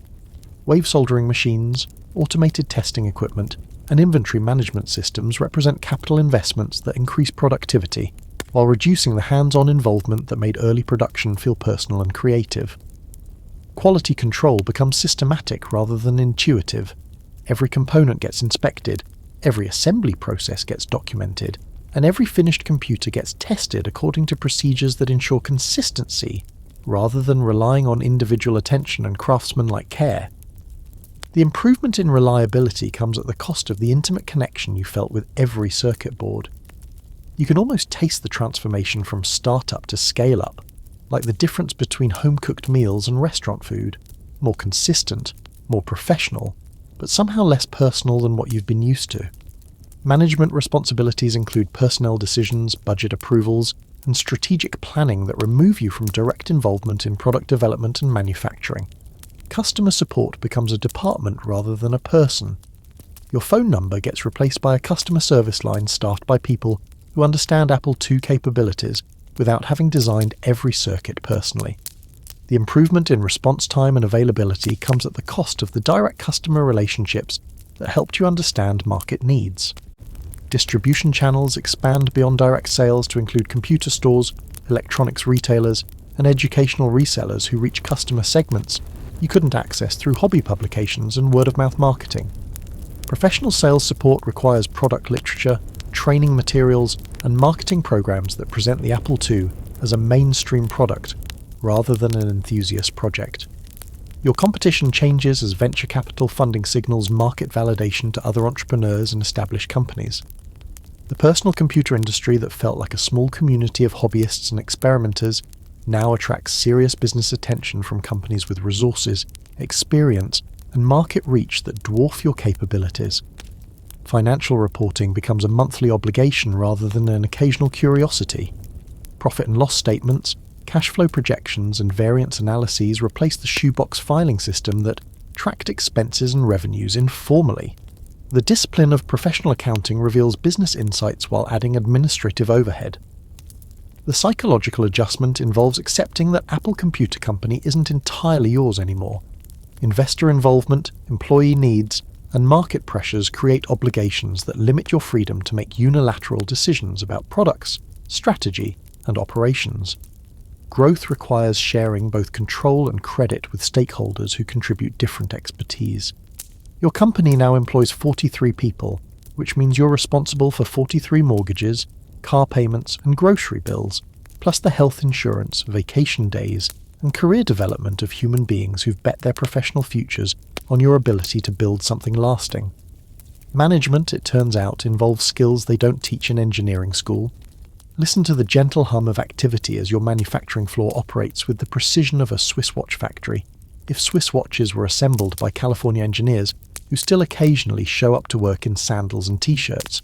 Wave soldering machines, automated testing equipment, and inventory management systems represent capital investments that increase productivity, while reducing the hands-on involvement that made early production feel personal and creative. Quality control becomes systematic rather than intuitive. Every component gets inspected, every assembly process gets documented, and every finished computer gets tested according to procedures that ensure consistency, rather than relying on individual attention and craftsman-like care. The improvement in reliability comes at the cost of the intimate connection you felt with every circuit board. You can almost taste the transformation from startup to scale-up, like the difference between home-cooked meals and restaurant food, more consistent, more professional, but somehow less personal than what you've been used to. Management responsibilities include personnel decisions, budget approvals, and strategic planning that remove you from direct involvement in product development and manufacturing. Customer support becomes a department rather than a person. Your phone number gets replaced by a customer service line staffed by people who understand Apple II capabilities without having designed every circuit personally. The improvement in response time and availability comes at the cost of the direct customer relationships that helped you understand market needs. Distribution channels expand beyond direct sales to include computer stores, electronics retailers, and educational resellers who reach customer segments you couldn't access through hobby publications and word-of-mouth marketing. Professional sales support requires product literature, training materials, and marketing programs that present the Apple II as a mainstream product rather than an enthusiast project. Your competition changes as venture capital funding signals market validation to other entrepreneurs and established companies. The personal computer industry that felt like a small community of hobbyists and experimenters now attracts serious business attention from companies with resources, experience, and market reach that dwarf your capabilities. Financial reporting becomes a monthly obligation rather than an occasional curiosity. Profit and loss statements, cash flow projections, and variance analyses replace the shoebox filing system that tracked expenses and revenues informally. The discipline of professional accounting reveals business insights while adding administrative overhead. The psychological adjustment involves accepting that Apple Computer Company isn't entirely yours anymore. Investor involvement, employee needs, and market pressures create obligations that limit your freedom to make unilateral decisions about products, strategy, and operations. Growth requires sharing both control and credit with stakeholders who contribute different expertise. Your company now employs 43 people, which means you're responsible for 43 mortgages, car payments, and grocery bills, plus the health insurance, vacation days, and career development of human beings who've bet their professional futures on your ability to build something lasting. Management, it turns out, involves skills they don't teach in engineering school. Listen to the gentle hum of activity as your manufacturing floor operates with the precision of a Swiss watch factory, if Swiss watches were assembled by California engineers who still occasionally show up to work in sandals and t-shirts.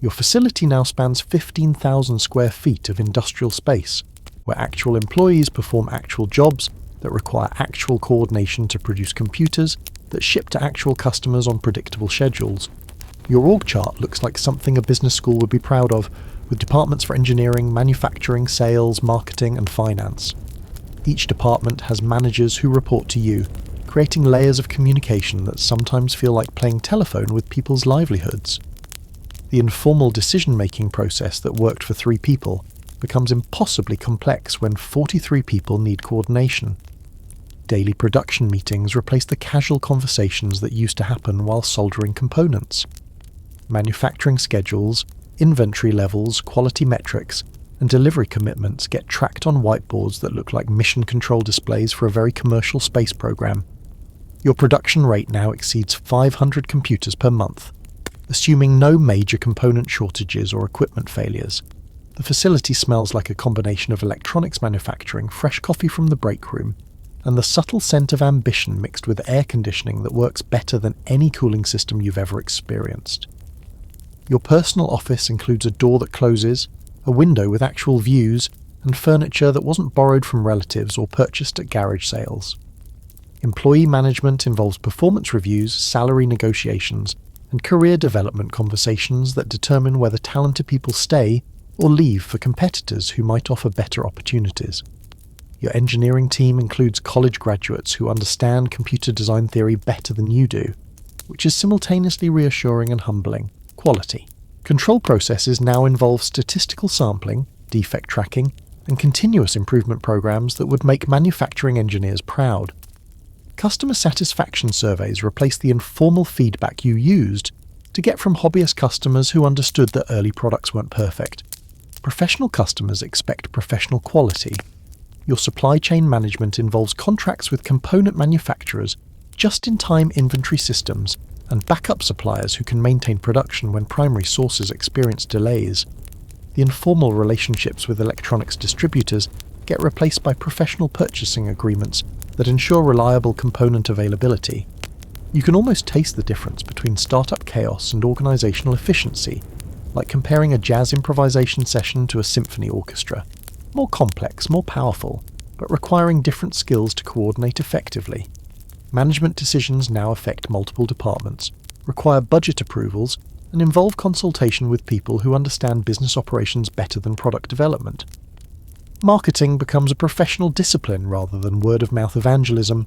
Your facility now spans 15,000 square feet of industrial space, where actual employees perform actual jobs that require actual coordination to produce computers that ship to actual customers on predictable schedules. Your org chart looks like something a business school would be proud of, with departments for engineering, manufacturing, sales, marketing, and finance. Each department has managers who report to you, creating layers of communication that sometimes feel like playing telephone with people's livelihoods. The informal decision-making process that worked for 3 people becomes impossibly complex when 43 people need coordination. Daily production meetings replace the casual conversations that used to happen while soldering components. Manufacturing schedules, inventory levels, quality metrics, and delivery commitments get tracked on whiteboards that look like mission control displays for a very commercial space program. Your production rate now exceeds 500 computers per month, assuming no major component shortages or equipment failures. The facility smells like a combination of electronics manufacturing, fresh coffee from the break room, and the subtle scent of ambition mixed with air conditioning that works better than any cooling system you've ever experienced. Your personal office includes a door that closes, a window with actual views, and furniture that wasn't borrowed from relatives or purchased at garage sales. Employee management involves performance reviews, salary negotiations, and career development conversations that determine whether talented people stay or leave for competitors who might offer better opportunities. Your engineering team includes college graduates who understand computer design theory better than you do, which is simultaneously reassuring and humbling. Quality. Control processes now involve statistical sampling, defect tracking, and continuous improvement programs that would make manufacturing engineers proud. Customer satisfaction surveys replace the informal feedback you used to get from hobbyist customers who understood that early products weren't perfect. Professional customers expect professional quality. Your supply chain management involves contracts with component manufacturers, just-in-time inventory systems, and backup suppliers who can maintain production when primary sources experience delays. The informal relationships with electronics distributors get replaced by professional purchasing agreements that ensure reliable component availability. You can almost taste the difference between startup chaos and organizational efficiency, like comparing a jazz improvisation session to a symphony orchestra. More complex, more powerful, but requiring different skills to coordinate effectively. Management decisions now affect multiple departments, require budget approvals, and involve consultation with people who understand business operations better than product development. Marketing becomes a professional discipline rather than word-of-mouth evangelism.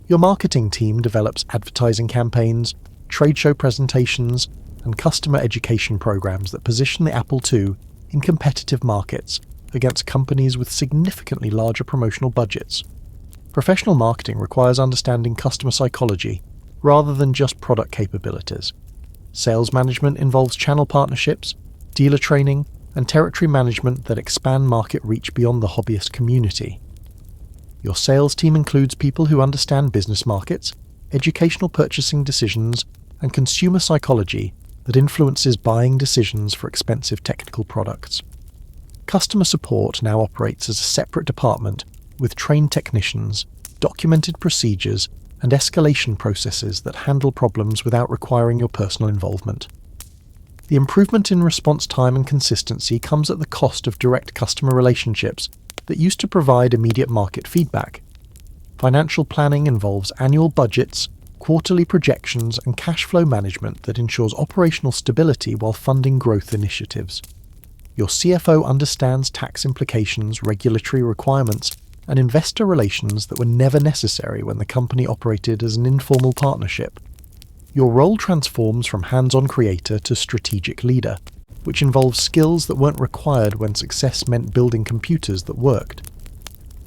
Your marketing team develops advertising campaigns, trade show presentations, and customer education programs that position the Apple II in competitive markets against companies with significantly larger promotional budgets. Professional marketing requires understanding customer psychology rather than just product capabilities. Sales management involves channel partnerships, dealer training, and territory management that expand market reach beyond the hobbyist community. Your sales team includes people who understand business markets, educational purchasing decisions, and consumer psychology that influences buying decisions for expensive technical products. Customer support now operates as a separate department with trained technicians, documented procedures, and escalation processes that handle problems without requiring your personal involvement. The improvement in response time and consistency comes at the cost of direct customer relationships that used to provide immediate market feedback. Financial planning involves annual budgets, quarterly projections and cash flow management that ensures operational stability while funding growth initiatives. Your CFO understands tax implications, regulatory requirements, and investor relations that were never necessary when the company operated as an informal partnership. Your role transforms from hands-on creator to strategic leader, which involves skills that weren't required when success meant building computers that worked.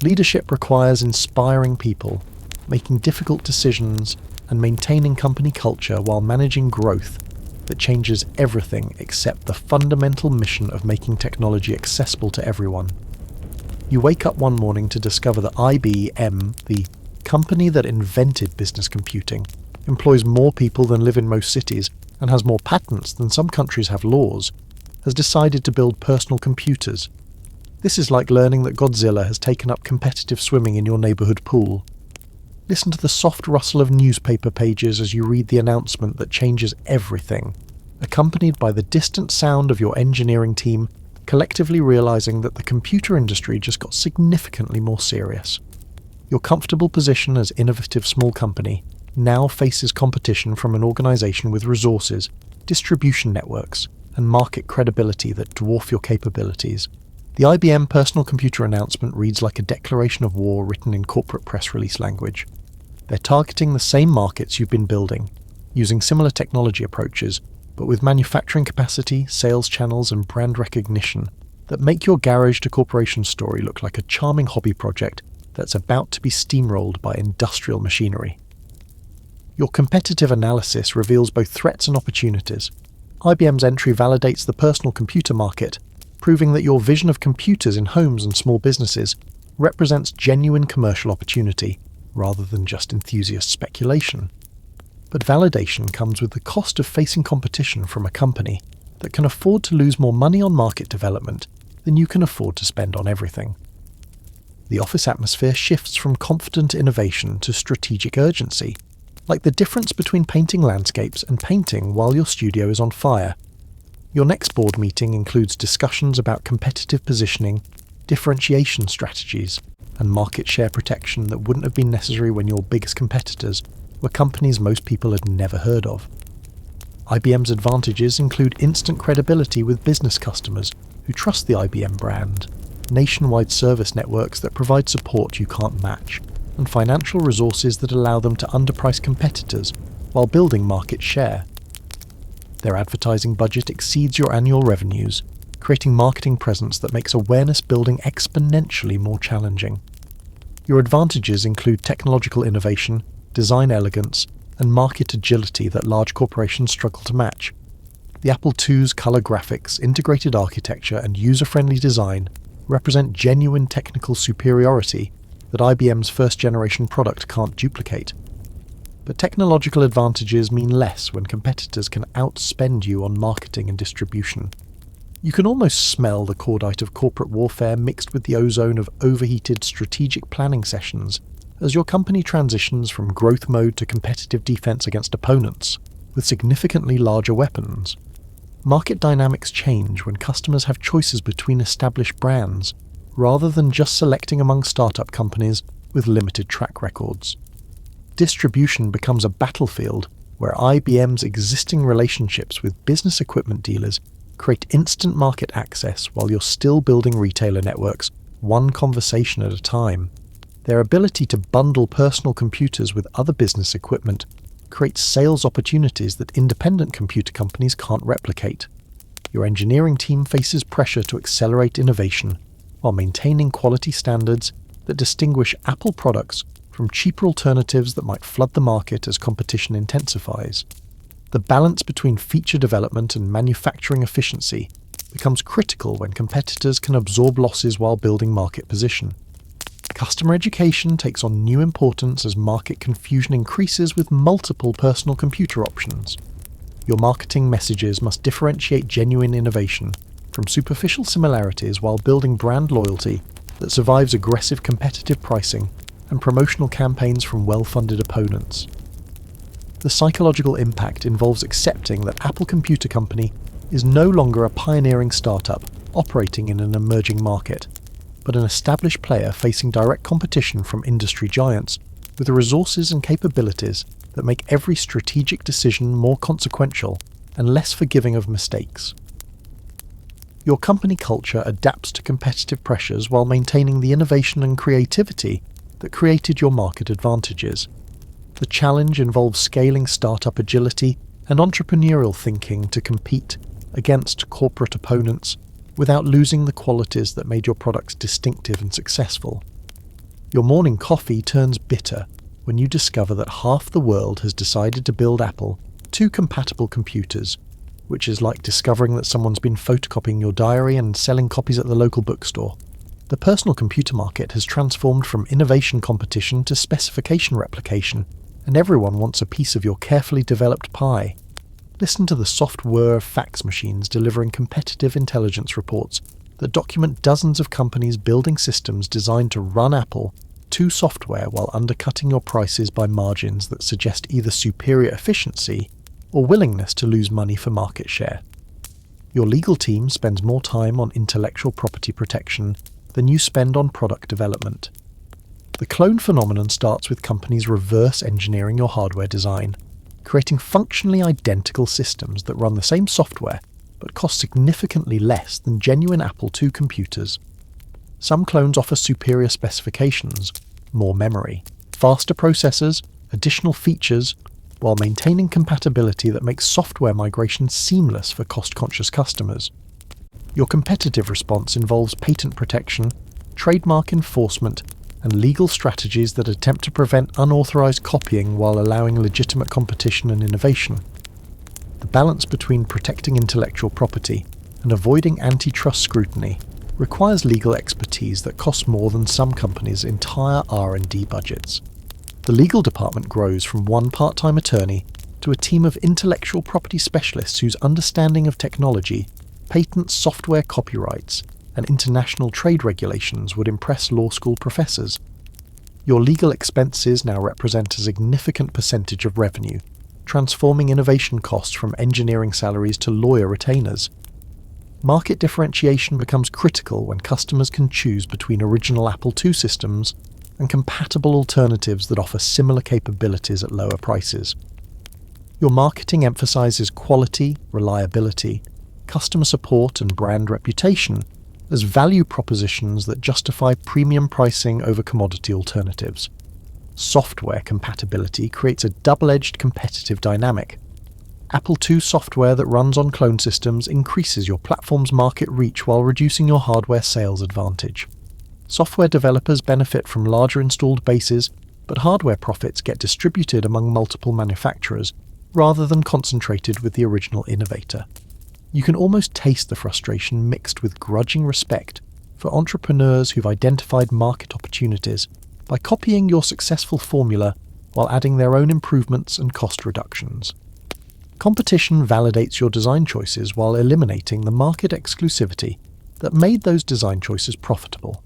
Leadership requires inspiring people, making difficult decisions, and maintaining company culture while managing growth that changes everything except the fundamental mission of making technology accessible to everyone. You wake up one morning to discover that IBM, the company that invented business computing, employs more people than live in most cities and has more patents than some countries have laws, has decided to build personal computers. This is like learning that Godzilla has taken up competitive swimming in your neighborhood pool. Listen to the soft rustle of newspaper pages as you read the announcement that changes everything, accompanied by the distant sound of your engineering team collectively realizing that the computer industry just got significantly more serious. Your comfortable position as innovative small company now faces competition from an organization with resources, distribution networks, and market credibility that dwarf your capabilities. The IBM personal computer announcement reads like a declaration of war written in corporate press release language. They're targeting the same markets you've been building, using similar technology approaches, but with manufacturing capacity, sales channels, and brand recognition that make your garage to corporation story look like a charming hobby project that's about to be steamrolled by industrial machinery. Your competitive analysis reveals both threats and opportunities. IBM's entry validates the personal computer market, proving that your vision of computers in homes and small businesses represents genuine commercial opportunity, rather than just enthusiast speculation. But validation comes with the cost of facing competition from a company that can afford to lose more money on market development than you can afford to spend on everything. The office atmosphere shifts from confident innovation to strategic urgency, like the difference between painting landscapes and painting while your studio is on fire. Your next board meeting includes discussions about competitive positioning, differentiation strategies, and market share protection that wouldn't have been necessary when your biggest competitors were companies most people had never heard of. IBM's advantages include instant credibility with business customers who trust the IBM brand, nationwide service networks that provide support you can't match, and financial resources that allow them to underprice competitors while building market share. Their advertising budget exceeds your annual revenues, creating marketing presence that makes awareness building exponentially more challenging. Your advantages include technological innovation, design elegance, and market agility that large corporations struggle to match. The Apple II's color graphics, integrated architecture, and user-friendly design represent genuine technical superiority that IBM's first-generation product can't duplicate. But technological advantages mean less when competitors can outspend you on marketing and distribution. You can almost smell the cordite of corporate warfare mixed with the ozone of overheated strategic planning sessions as your company transitions from growth mode to competitive defense against opponents, with significantly larger weapons. Market dynamics change when customers have choices between established brands, rather than just selecting among startup companies with limited track records. Distribution becomes a battlefield where IBM's existing relationships with business equipment dealers create instant market access while you're still building retailer networks, one conversation at a time. Their ability to bundle personal computers with other business equipment creates sales opportunities that independent computer companies can't replicate. Your engineering team faces pressure to accelerate innovation while maintaining quality standards that distinguish Apple products from cheaper alternatives that might flood the market as competition intensifies. The balance between feature development and manufacturing efficiency becomes critical when competitors can absorb losses while building market position. Customer education takes on new importance as market confusion increases with multiple personal computer options. Your marketing messages must differentiate genuine innovation from superficial similarities while building brand loyalty that survives aggressive competitive pricing and promotional campaigns from well-funded opponents. The psychological impact involves accepting that Apple Computer Company is no longer a pioneering startup operating in an emerging market, but an established player facing direct competition from industry giants with the resources and capabilities that make every strategic decision more consequential and less forgiving of mistakes. Your company culture adapts to competitive pressures while maintaining the innovation and creativity that created your market advantages. The challenge involves scaling startup agility and entrepreneurial thinking to compete against corporate opponents without losing the qualities that made your products distinctive and successful. Your morning coffee turns bitter when you discover that half the world has decided to build Apple two compatible computers, which is like discovering that someone's been photocopying your diary and selling copies at the local bookstore. The personal computer market has transformed from innovation competition to specification replication, and everyone wants a piece of your carefully developed pie. Listen to the soft whir of fax machines delivering competitive intelligence reports that document dozens of companies building systems designed to run Apple II software while undercutting your prices by margins that suggest either superior efficiency or willingness to lose money for market share. Your legal team spends more time on intellectual property protection than you spend on product development. The clone phenomenon starts with companies reverse engineering your hardware design, creating functionally identical systems that run the same software but cost significantly less than genuine Apple II computers. Some clones offer superior specifications, more memory, faster processors, additional features, while maintaining compatibility that makes software migration seamless for cost-conscious customers. Your competitive response involves patent protection, trademark enforcement, and legal strategies that attempt to prevent unauthorized copying while allowing legitimate competition and innovation. The balance between protecting intellectual property and avoiding antitrust scrutiny requires legal expertise that costs more than some companies' entire R&D budgets. The legal department grows from one part-time attorney to a team of intellectual property specialists whose understanding of technology, patents, software copyrights, and international trade regulations would impress law school professors. Your legal expenses now represent a significant percentage of revenue, transforming innovation costs from engineering salaries to lawyer retainers. Market differentiation becomes critical when customers can choose between original Apple II systems and compatible alternatives that offer similar capabilities at lower prices. Your marketing emphasizes quality, reliability, customer support, and brand reputation as value propositions that justify premium pricing over commodity alternatives. Software compatibility creates a double-edged competitive dynamic. Apple II software that runs on clone systems increases your platform's market reach while reducing your hardware sales advantage. Software developers benefit from larger installed bases, but hardware profits get distributed among multiple manufacturers rather than concentrated with the original innovator. You can almost taste the frustration mixed with grudging respect for entrepreneurs who've identified market opportunities by copying your successful formula while adding their own improvements and cost reductions. Competition validates your design choices while eliminating the market exclusivity that made those design choices profitable.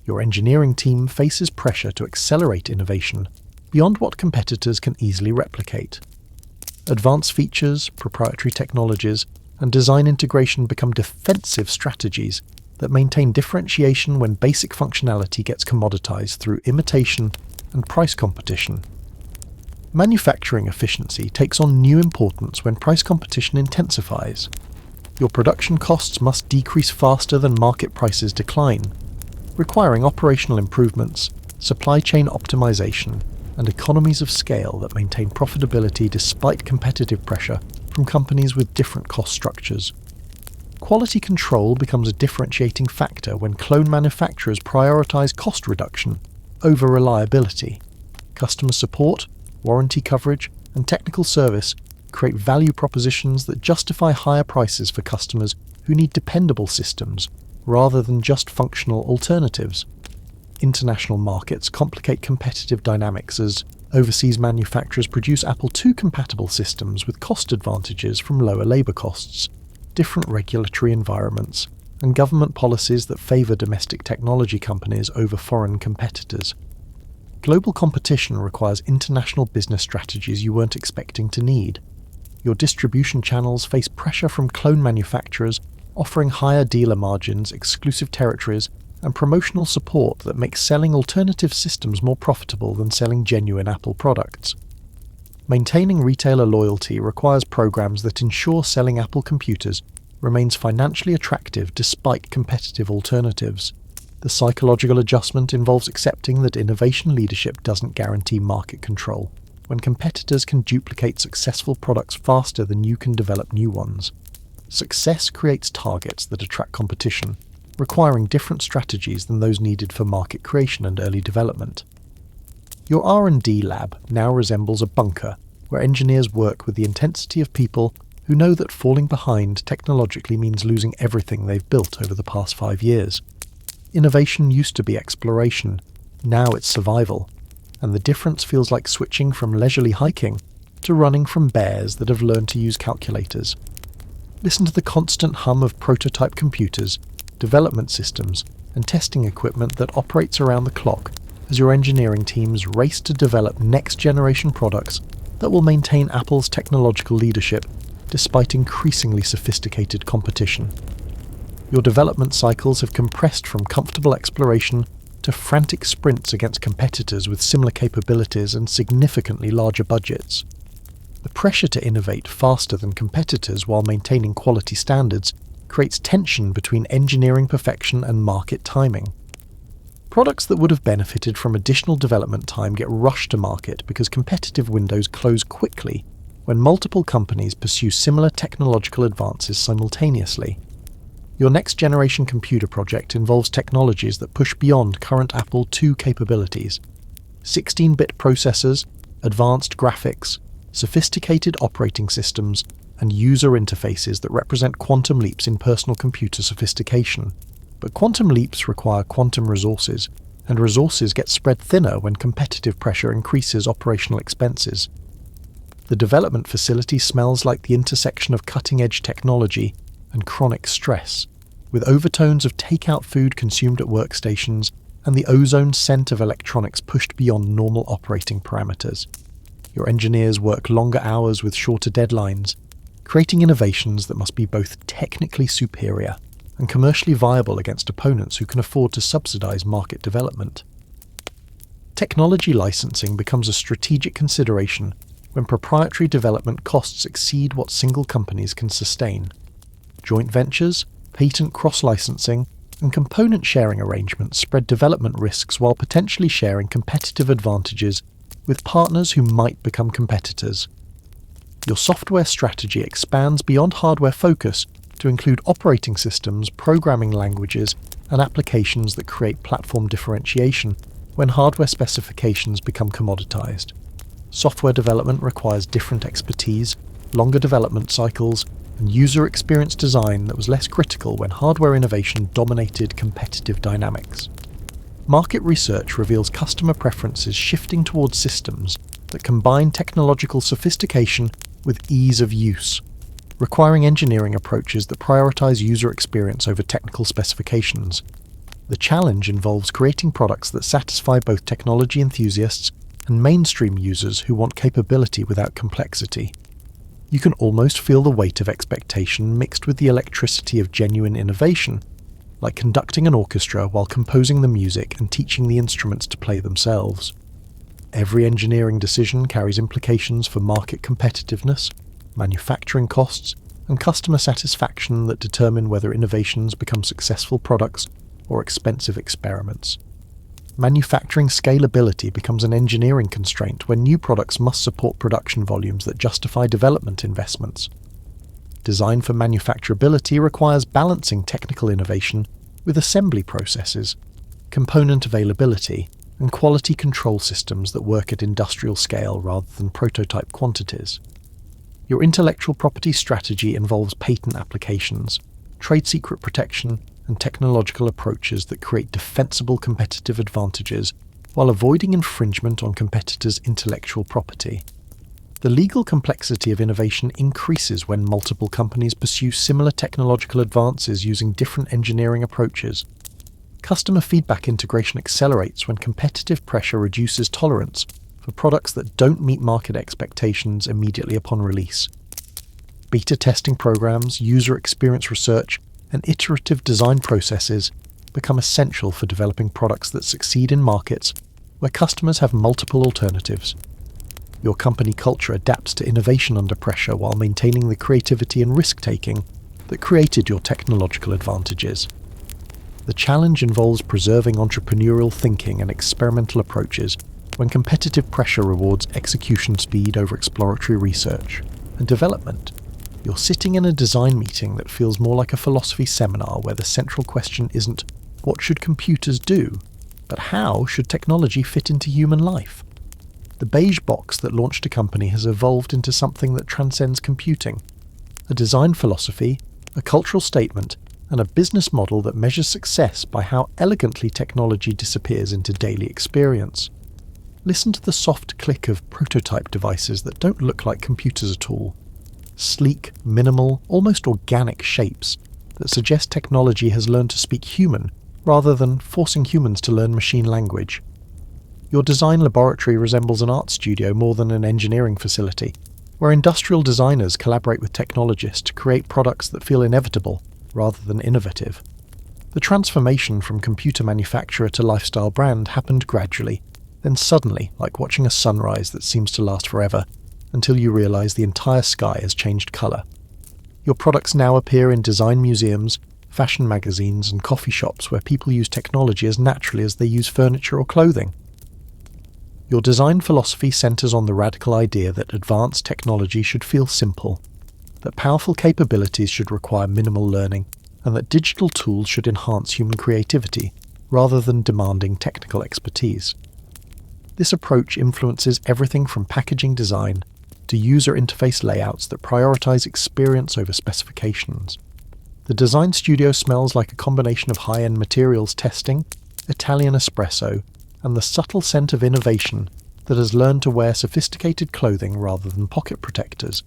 Your engineering team faces pressure to accelerate innovation beyond what competitors can easily replicate. Advanced features, proprietary technologies, and design integration become defensive strategies that maintain differentiation when basic functionality gets commoditized through imitation and price competition. Manufacturing efficiency takes on new importance when price competition intensifies. Your production costs must decrease faster than market prices decline, requiring operational improvements, supply chain optimization, and economies of scale that maintain profitability despite competitive pressure from companies with different cost structures. Quality control becomes a differentiating factor when clone manufacturers prioritize cost reduction over reliability. Customer support, warranty coverage, and technical service create value propositions that justify higher prices for customers who need dependable systems rather than just functional alternatives. International markets complicate competitive dynamics as overseas manufacturers produce Apple II compatible systems with cost advantages from lower labor costs, different regulatory environments, and government policies that favor domestic technology companies over foreign competitors. Global competition requires international business strategies you weren't expecting to need. Your distribution channels face pressure from clone manufacturers offering higher dealer margins, exclusive territories, and promotional support that makes selling alternative systems more profitable than selling genuine Apple products. Maintaining retailer loyalty requires programs that ensure selling Apple computers remains financially attractive despite competitive alternatives. The psychological adjustment involves accepting that innovation leadership doesn't guarantee market control, when competitors can duplicate successful products faster than you can develop new ones. Success creates targets that attract competition, requiring different strategies than those needed for market creation and early development. Your R&D lab now resembles a bunker where engineers work with the intensity of people who know that falling behind technologically means losing everything they've built over the past 5 years. Innovation used to be exploration, now it's survival, and the difference feels like switching from leisurely hiking to running from bears that have learned to use calculators. Listen to the constant hum of prototype computers, development systems, and testing equipment that operates around the clock as your engineering teams race to develop next-generation products that will maintain Apple's technological leadership despite increasingly sophisticated competition. Your development cycles have compressed from comfortable exploration to frantic sprints against competitors with similar capabilities and significantly larger budgets. The pressure to innovate faster than competitors while maintaining quality standards creates tension between engineering perfection and market timing. Products that would have benefited from additional development time get rushed to market because competitive windows close quickly when multiple companies pursue similar technological advances simultaneously. Your next-generation computer project involves technologies that push beyond current Apple II capabilities. 16-bit processors, advanced graphics, sophisticated operating systems, and user interfaces that represent quantum leaps in personal computer sophistication. But quantum leaps require quantum resources, and resources get spread thinner when competitive pressure increases operational expenses. The development facility smells like the intersection of cutting-edge technology and chronic stress, with overtones of takeout food consumed at workstations and the ozone scent of electronics pushed beyond normal operating parameters. Your engineers work longer hours with shorter deadlines, creating innovations that must be both technically superior and commercially viable against opponents who can afford to subsidize market development. Technology licensing becomes a strategic consideration when proprietary development costs exceed what single companies can sustain. Joint ventures, patent cross-licensing, and component sharing arrangements spread development risks while potentially sharing competitive advantages with partners who might become competitors. Your software strategy expands beyond hardware focus to include operating systems, programming languages, and applications that create platform differentiation when hardware specifications become commoditized. Software development requires different expertise, longer development cycles, and user experience design that was less critical when hardware innovation dominated competitive dynamics. Market research reveals customer preferences shifting towards systems that combine technological sophistication with ease of use, requiring engineering approaches that prioritize user experience over technical specifications. The challenge involves creating products that satisfy both technology enthusiasts and mainstream users who want capability without complexity. You can almost feel the weight of expectation mixed with the electricity of genuine innovation, like conducting an orchestra while composing the music and teaching the instruments to play themselves. Every engineering decision carries implications for market competitiveness, manufacturing costs, and customer satisfaction that determine whether innovations become successful products or expensive experiments. Manufacturing scalability becomes an engineering constraint when new products must support production volumes that justify development investments. Design for manufacturability requires balancing technical innovation with assembly processes, component availability, and quality control systems that work at industrial scale rather than prototype quantities. Your intellectual property strategy involves patent applications, trade secret protection, and technological approaches that create defensible competitive advantages while avoiding infringement on competitors' intellectual property. The legal complexity of innovation increases when multiple companies pursue similar technological advances using different engineering approaches. Customer feedback integration accelerates when competitive pressure reduces tolerance for products that don't meet market expectations immediately upon release. Beta testing programs, user experience research, and iterative design processes become essential for developing products that succeed in markets where customers have multiple alternatives. Your company culture adapts to innovation under pressure while maintaining the creativity and risk-taking that created your technological advantages. The challenge involves preserving entrepreneurial thinking and experimental approaches when competitive pressure rewards execution speed over exploratory research and development. You're sitting in a design meeting that feels more like a philosophy seminar where the central question isn't what should computers do, but how should technology fit into human life? The beige box that launched a company has evolved into something that transcends computing, a design philosophy, a cultural statement, and a business model that measures success by how elegantly technology disappears into daily experience. Listen to the soft click of prototype devices that don't look like computers at all. Sleek, minimal, almost organic shapes that suggest technology has learned to speak human rather than forcing humans to learn machine language. Your design laboratory resembles an art studio more than an engineering facility, where industrial designers collaborate with technologists to create products that feel inevitable rather than innovative. The transformation from computer manufacturer to lifestyle brand happened gradually, then suddenly, like watching a sunrise that seems to last forever, until you realize the entire sky has changed color. Your products now appear in design museums, fashion magazines, and coffee shops where people use technology as naturally as they use furniture or clothing. Your design philosophy centers on the radical idea that advanced technology should feel simple, that powerful capabilities should require minimal learning, and that digital tools should enhance human creativity rather than demanding technical expertise. This approach influences everything from packaging design to user interface layouts that prioritize experience over specifications. The design studio smells like a combination of high-end materials testing, Italian espresso, and the subtle scent of innovation that has learned to wear sophisticated clothing rather than pocket protectors.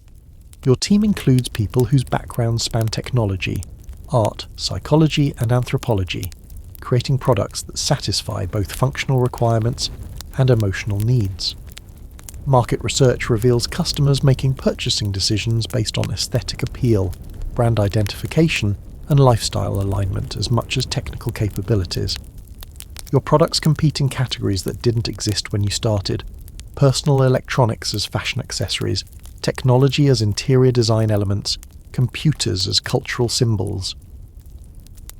Your team includes people whose backgrounds span technology, art, psychology, and anthropology, creating products that satisfy both functional requirements and emotional needs. Market research reveals customers making purchasing decisions based on aesthetic appeal, brand identification, and lifestyle alignment as much as technical capabilities. Your products compete in categories that didn't exist when you started: personal electronics as fashion accessories, technology as interior design elements, computers as cultural symbols.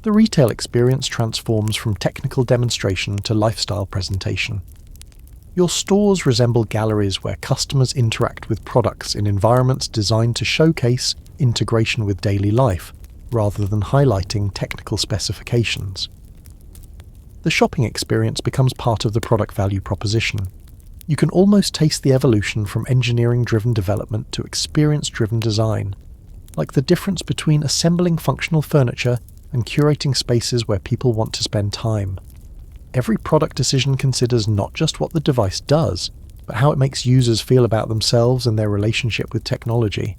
The retail experience transforms from technical demonstration to lifestyle presentation. Your stores resemble galleries where customers interact with products in environments designed to showcase integration with daily life, rather than highlighting technical specifications. The shopping experience becomes part of the product value proposition. You can almost taste the evolution from engineering-driven development to experience-driven design, like the difference between assembling functional furniture and curating spaces where people want to spend time. Every product decision considers not just what the device does, but how it makes users feel about themselves and their relationship with technology.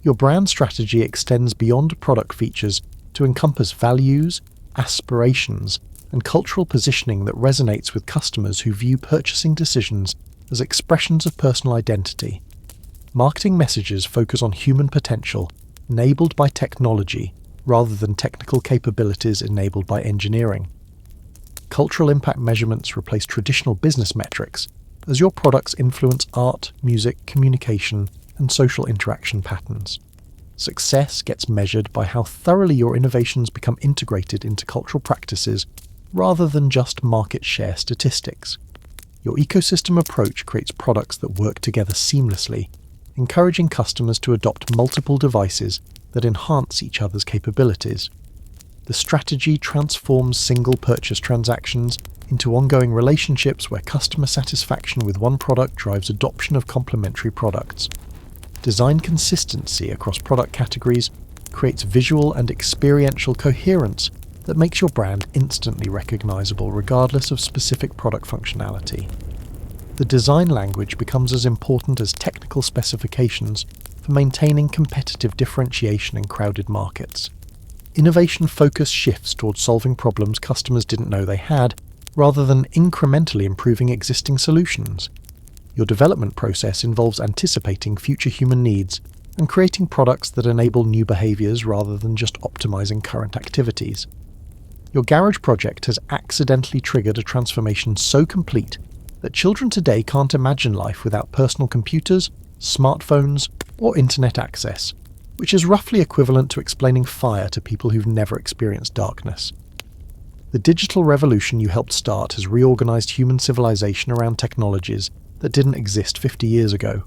Your brand strategy extends beyond product features to encompass values, aspirations, and cultural positioning that resonates with customers who view purchasing decisions as expressions of personal identity. Marketing messages focus on human potential, enabled by technology, rather than technical capabilities enabled by engineering. Cultural impact measurements replace traditional business metrics, as your products influence art, music, communication, and social interaction patterns. Success gets measured by how thoroughly your innovations become integrated into cultural practices rather than just market share statistics. Your ecosystem approach creates products that work together seamlessly, encouraging customers to adopt multiple devices that enhance each other's capabilities. The strategy transforms single purchase transactions into ongoing relationships where customer satisfaction with one product drives adoption of complementary products. Design consistency across product categories creates visual and experiential coherence that makes your brand instantly recognizable regardless of specific product functionality. The design language becomes as important as technical specifications for maintaining competitive differentiation in crowded markets. Innovation focus shifts towards solving problems customers didn't know they had, rather than incrementally improving existing solutions. Your development process involves anticipating future human needs and creating products that enable new behaviors rather than just optimizing current activities. Your garage project has accidentally triggered a transformation so complete that children today can't imagine life without personal computers, smartphones, or internet access, which is roughly equivalent to explaining fire to people who've never experienced darkness. The digital revolution you helped start has reorganized human civilization around technologies that didn't exist 50 years ago.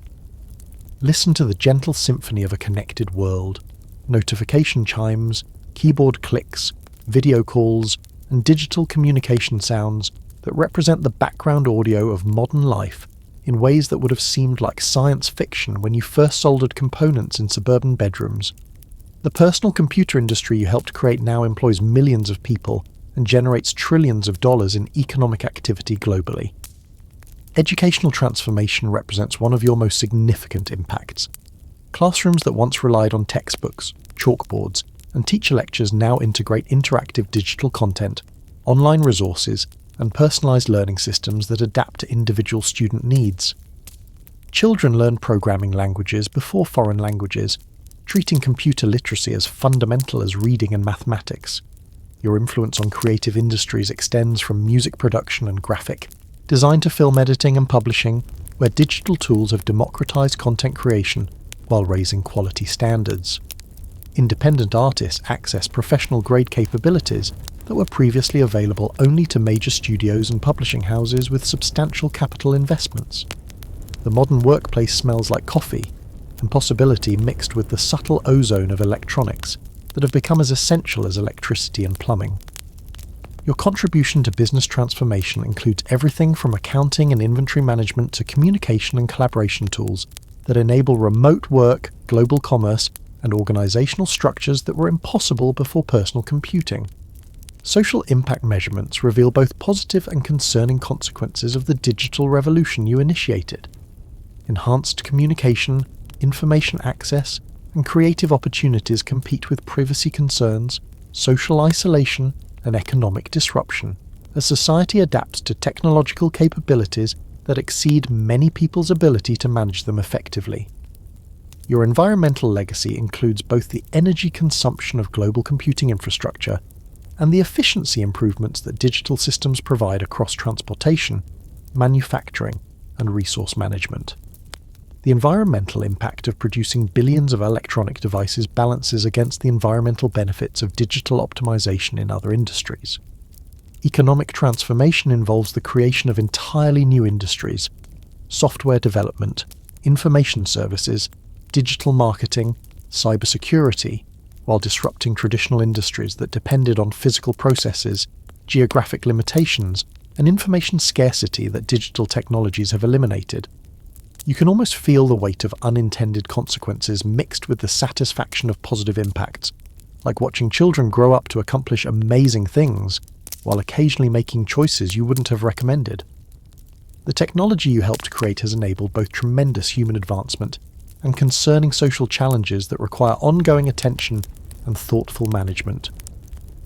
Listen to the gentle symphony of a connected world. Notification chimes, keyboard clicks, video calls, and digital communication sounds that represent the background audio of modern life in ways that would have seemed like science fiction when you first soldered components in suburban bedrooms. The personal computer industry you helped create now employs millions of people and generates trillions of dollars in economic activity globally. Educational transformation represents one of your most significant impacts. Classrooms that once relied on textbooks, chalkboards, and teacher lectures now integrate interactive digital content, online resources, and personalized learning systems that adapt to individual student needs. Children learn programming languages before foreign languages, treating computer literacy as fundamental as reading and mathematics. Your influence on creative industries extends from music production and graphic design to film editing and publishing, where digital tools have democratized content creation while raising quality standards. Independent artists access professional-grade capabilities that were previously available only to major studios and publishing houses with substantial capital investments. The modern workplace smells like coffee and possibility mixed with the subtle ozone of electronics that have become as essential as electricity and plumbing. Your contribution to business transformation includes everything from accounting and inventory management to communication and collaboration tools that enable remote work, global commerce, and organizational structures that were impossible before personal computing. Social impact measurements reveal both positive and concerning consequences of the digital revolution you initiated. Enhanced communication, information access, and creative opportunities compete with privacy concerns, social isolation, and economic disruption as society adapts to technological capabilities that exceed many people's ability to manage them effectively. Your environmental legacy includes both the energy consumption of global computing infrastructure and the efficiency improvements that digital systems provide across transportation, manufacturing, and resource management. The environmental impact of producing billions of electronic devices balances against the environmental benefits of digital optimization in other industries. Economic transformation involves the creation of entirely new industries: software development, information services, digital marketing, cybersecurity, while disrupting traditional industries that depended on physical processes, geographic limitations, and information scarcity that digital technologies have eliminated. You can almost feel the weight of unintended consequences mixed with the satisfaction of positive impacts, like watching children grow up to accomplish amazing things while occasionally making choices you wouldn't have recommended. The technology you helped create has enabled both tremendous human advancement and concerning social challenges that require ongoing attention and thoughtful management.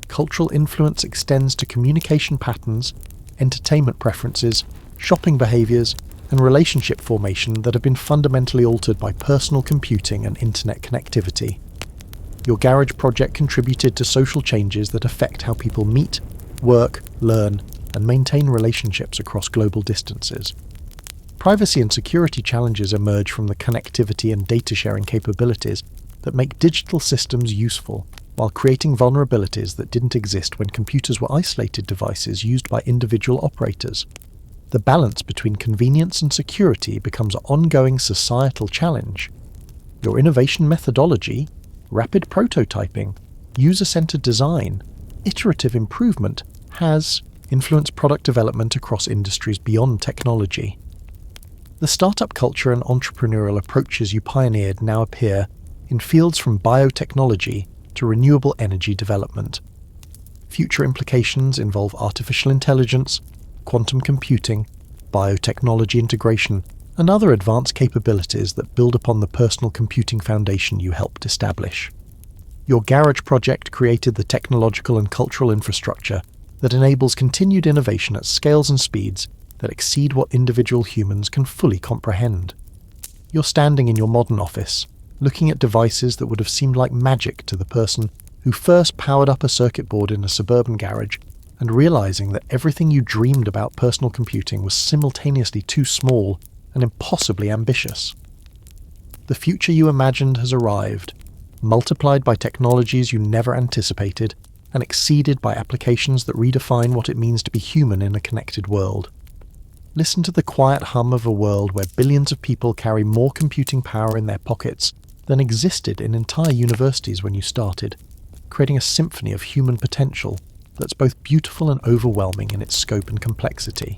Cultural influence extends to communication patterns, entertainment preferences, shopping behaviors, and relationship formation that have been fundamentally altered by personal computing and internet connectivity. Your garage project contributed to social changes that affect how people meet, work, learn, and maintain relationships across global distances. Privacy and security challenges emerge from the connectivity and data sharing capabilities that make digital systems useful, while creating vulnerabilities that didn't exist when computers were isolated devices used by individual operators. The balance between convenience and security becomes an ongoing societal challenge. Your innovation methodology, rapid prototyping, user-centered design, iterative improvement has influenced product development across industries beyond technology. The startup culture and entrepreneurial approaches you pioneered now appear in fields from biotechnology to renewable energy development. Future implications involve artificial intelligence, quantum computing, biotechnology integration, and other advanced capabilities that build upon the personal computing foundation you helped establish. Your garage project created the technological and cultural infrastructure that enables continued innovation at scales and speeds that exceed what individual humans can fully comprehend. You're standing in your modern office, looking at devices that would have seemed like magic to the person who first powered up a circuit board in a suburban garage and realizing that everything you dreamed about personal computing was simultaneously too small and impossibly ambitious. The future you imagined has arrived, multiplied by technologies you never anticipated, and exceeded by applications that redefine what it means to be human in a connected world. Listen to the quiet hum of a world where billions of people carry more computing power in their pockets than existed in entire universities when you started, creating a symphony of human potential that's both beautiful and overwhelming in its scope and complexity.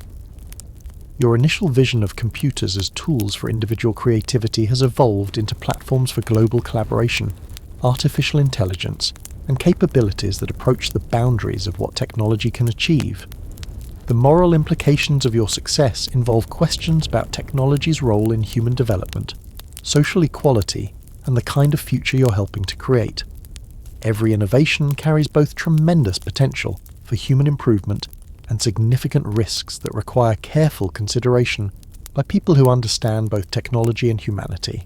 Your initial vision of computers as tools for individual creativity has evolved into platforms for global collaboration, artificial intelligence, and capabilities that approach the boundaries of what technology can achieve. The moral implications of your success involve questions about technology's role in human development, social equality, and the kind of future you're helping to create. Every innovation carries both tremendous potential for human improvement and significant risks that require careful consideration by people who understand both technology and humanity.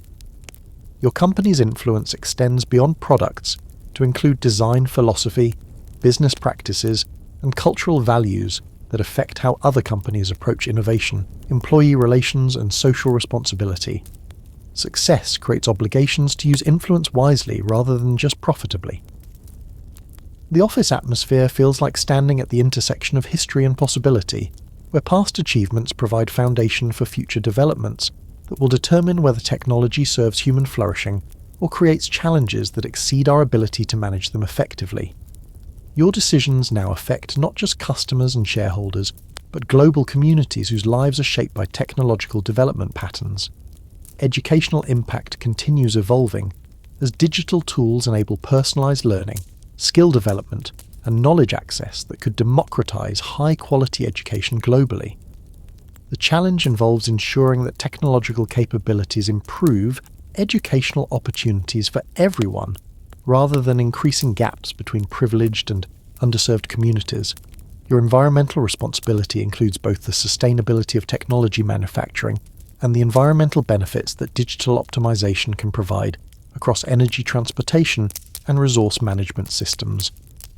Your company's influence extends beyond products to include design philosophy, business practices, and cultural values that affect how other companies approach innovation, employee relations, and social responsibility. Success creates obligations to use influence wisely rather than just profitably. The office atmosphere feels like standing at the intersection of history and possibility, where past achievements provide foundation for future developments that will determine whether technology serves human flourishing or creates challenges that exceed our ability to manage them effectively. Your decisions now affect not just customers and shareholders, but global communities whose lives are shaped by technological development patterns. Educational impact continues evolving as digital tools enable personalized learning, skill development, and knowledge access that could democratize high-quality education globally. The challenge involves ensuring that technological capabilities improve educational opportunities for everyone, rather than increasing gaps between privileged and underserved communities. Your environmental responsibility includes both the sustainability of technology manufacturing and the environmental benefits that digital optimization can provide across energy transportation and resource management systems.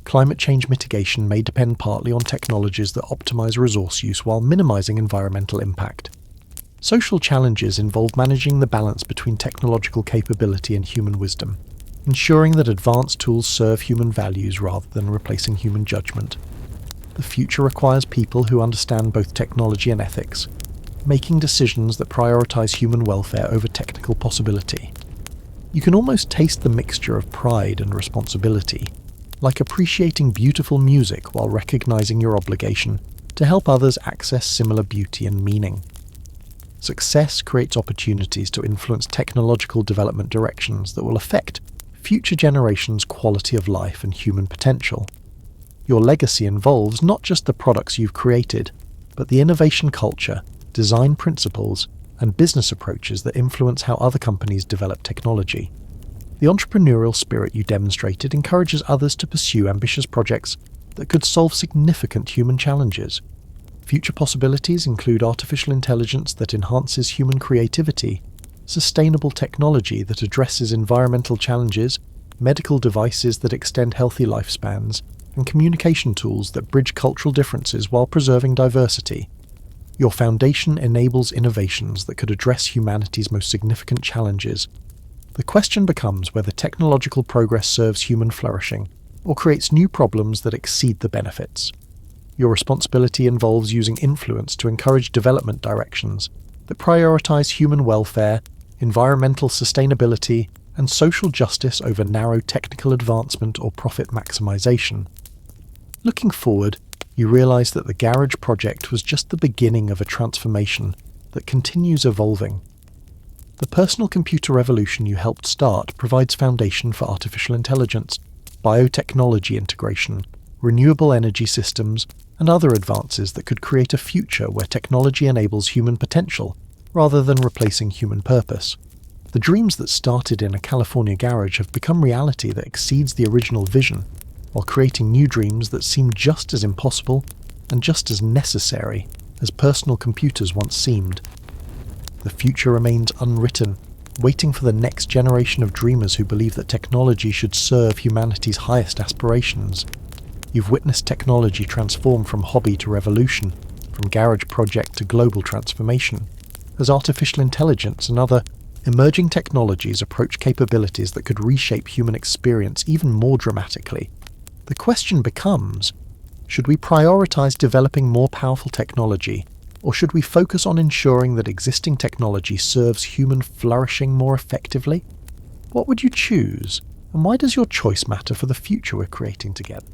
Climate change mitigation may depend partly on technologies that optimize resource use while minimizing environmental impact. Social challenges involve managing the balance between technological capability and human wisdom, ensuring that advanced tools serve human values rather than replacing human judgment. The future requires people who understand both technology and ethics, making decisions that prioritize human welfare over technical possibility. You can almost taste the mixture of pride and responsibility, like appreciating beautiful music while recognizing your obligation to help others access similar beauty and meaning. Success creates opportunities to influence technological development directions that will affect future generations' quality of life and human potential. Your legacy involves not just the products you've created, but the innovation culture, design principles, and business approaches that influence how other companies develop technology. The entrepreneurial spirit you demonstrated encourages others to pursue ambitious projects that could solve significant human challenges. Future possibilities include artificial intelligence that enhances human creativity, sustainable technology that addresses environmental challenges, medical devices that extend healthy lifespans, and communication tools that bridge cultural differences while preserving diversity. Your foundation enables innovations that could address humanity's most significant challenges. The question becomes whether technological progress serves human flourishing or creates new problems that exceed the benefits. Your responsibility involves using influence to encourage development directions that prioritize human welfare, environmental sustainability, and social justice over narrow technical advancement or profit maximization. Looking forward, you realize that the Garage project was just the beginning of a transformation that continues evolving. The personal computer revolution you helped start provides foundation for artificial intelligence, biotechnology integration, renewable energy systems, and other advances that could create a future where technology enables human potential rather than replacing human purpose. The dreams that started in a California garage have become reality that exceeds the original vision, while creating new dreams that seem just as impossible and just as necessary as personal computers once seemed. The future remains unwritten, waiting for the next generation of dreamers who believe that technology should serve humanity's highest aspirations. You've witnessed technology transform from hobby to revolution, from garage project to global transformation, as artificial intelligence and other emerging technologies approach capabilities that could reshape human experience even more dramatically. The question becomes, should we prioritize developing more powerful technology, or should we focus on ensuring that existing technology serves human flourishing more effectively? What would you choose, and why does your choice matter for the future we're creating together?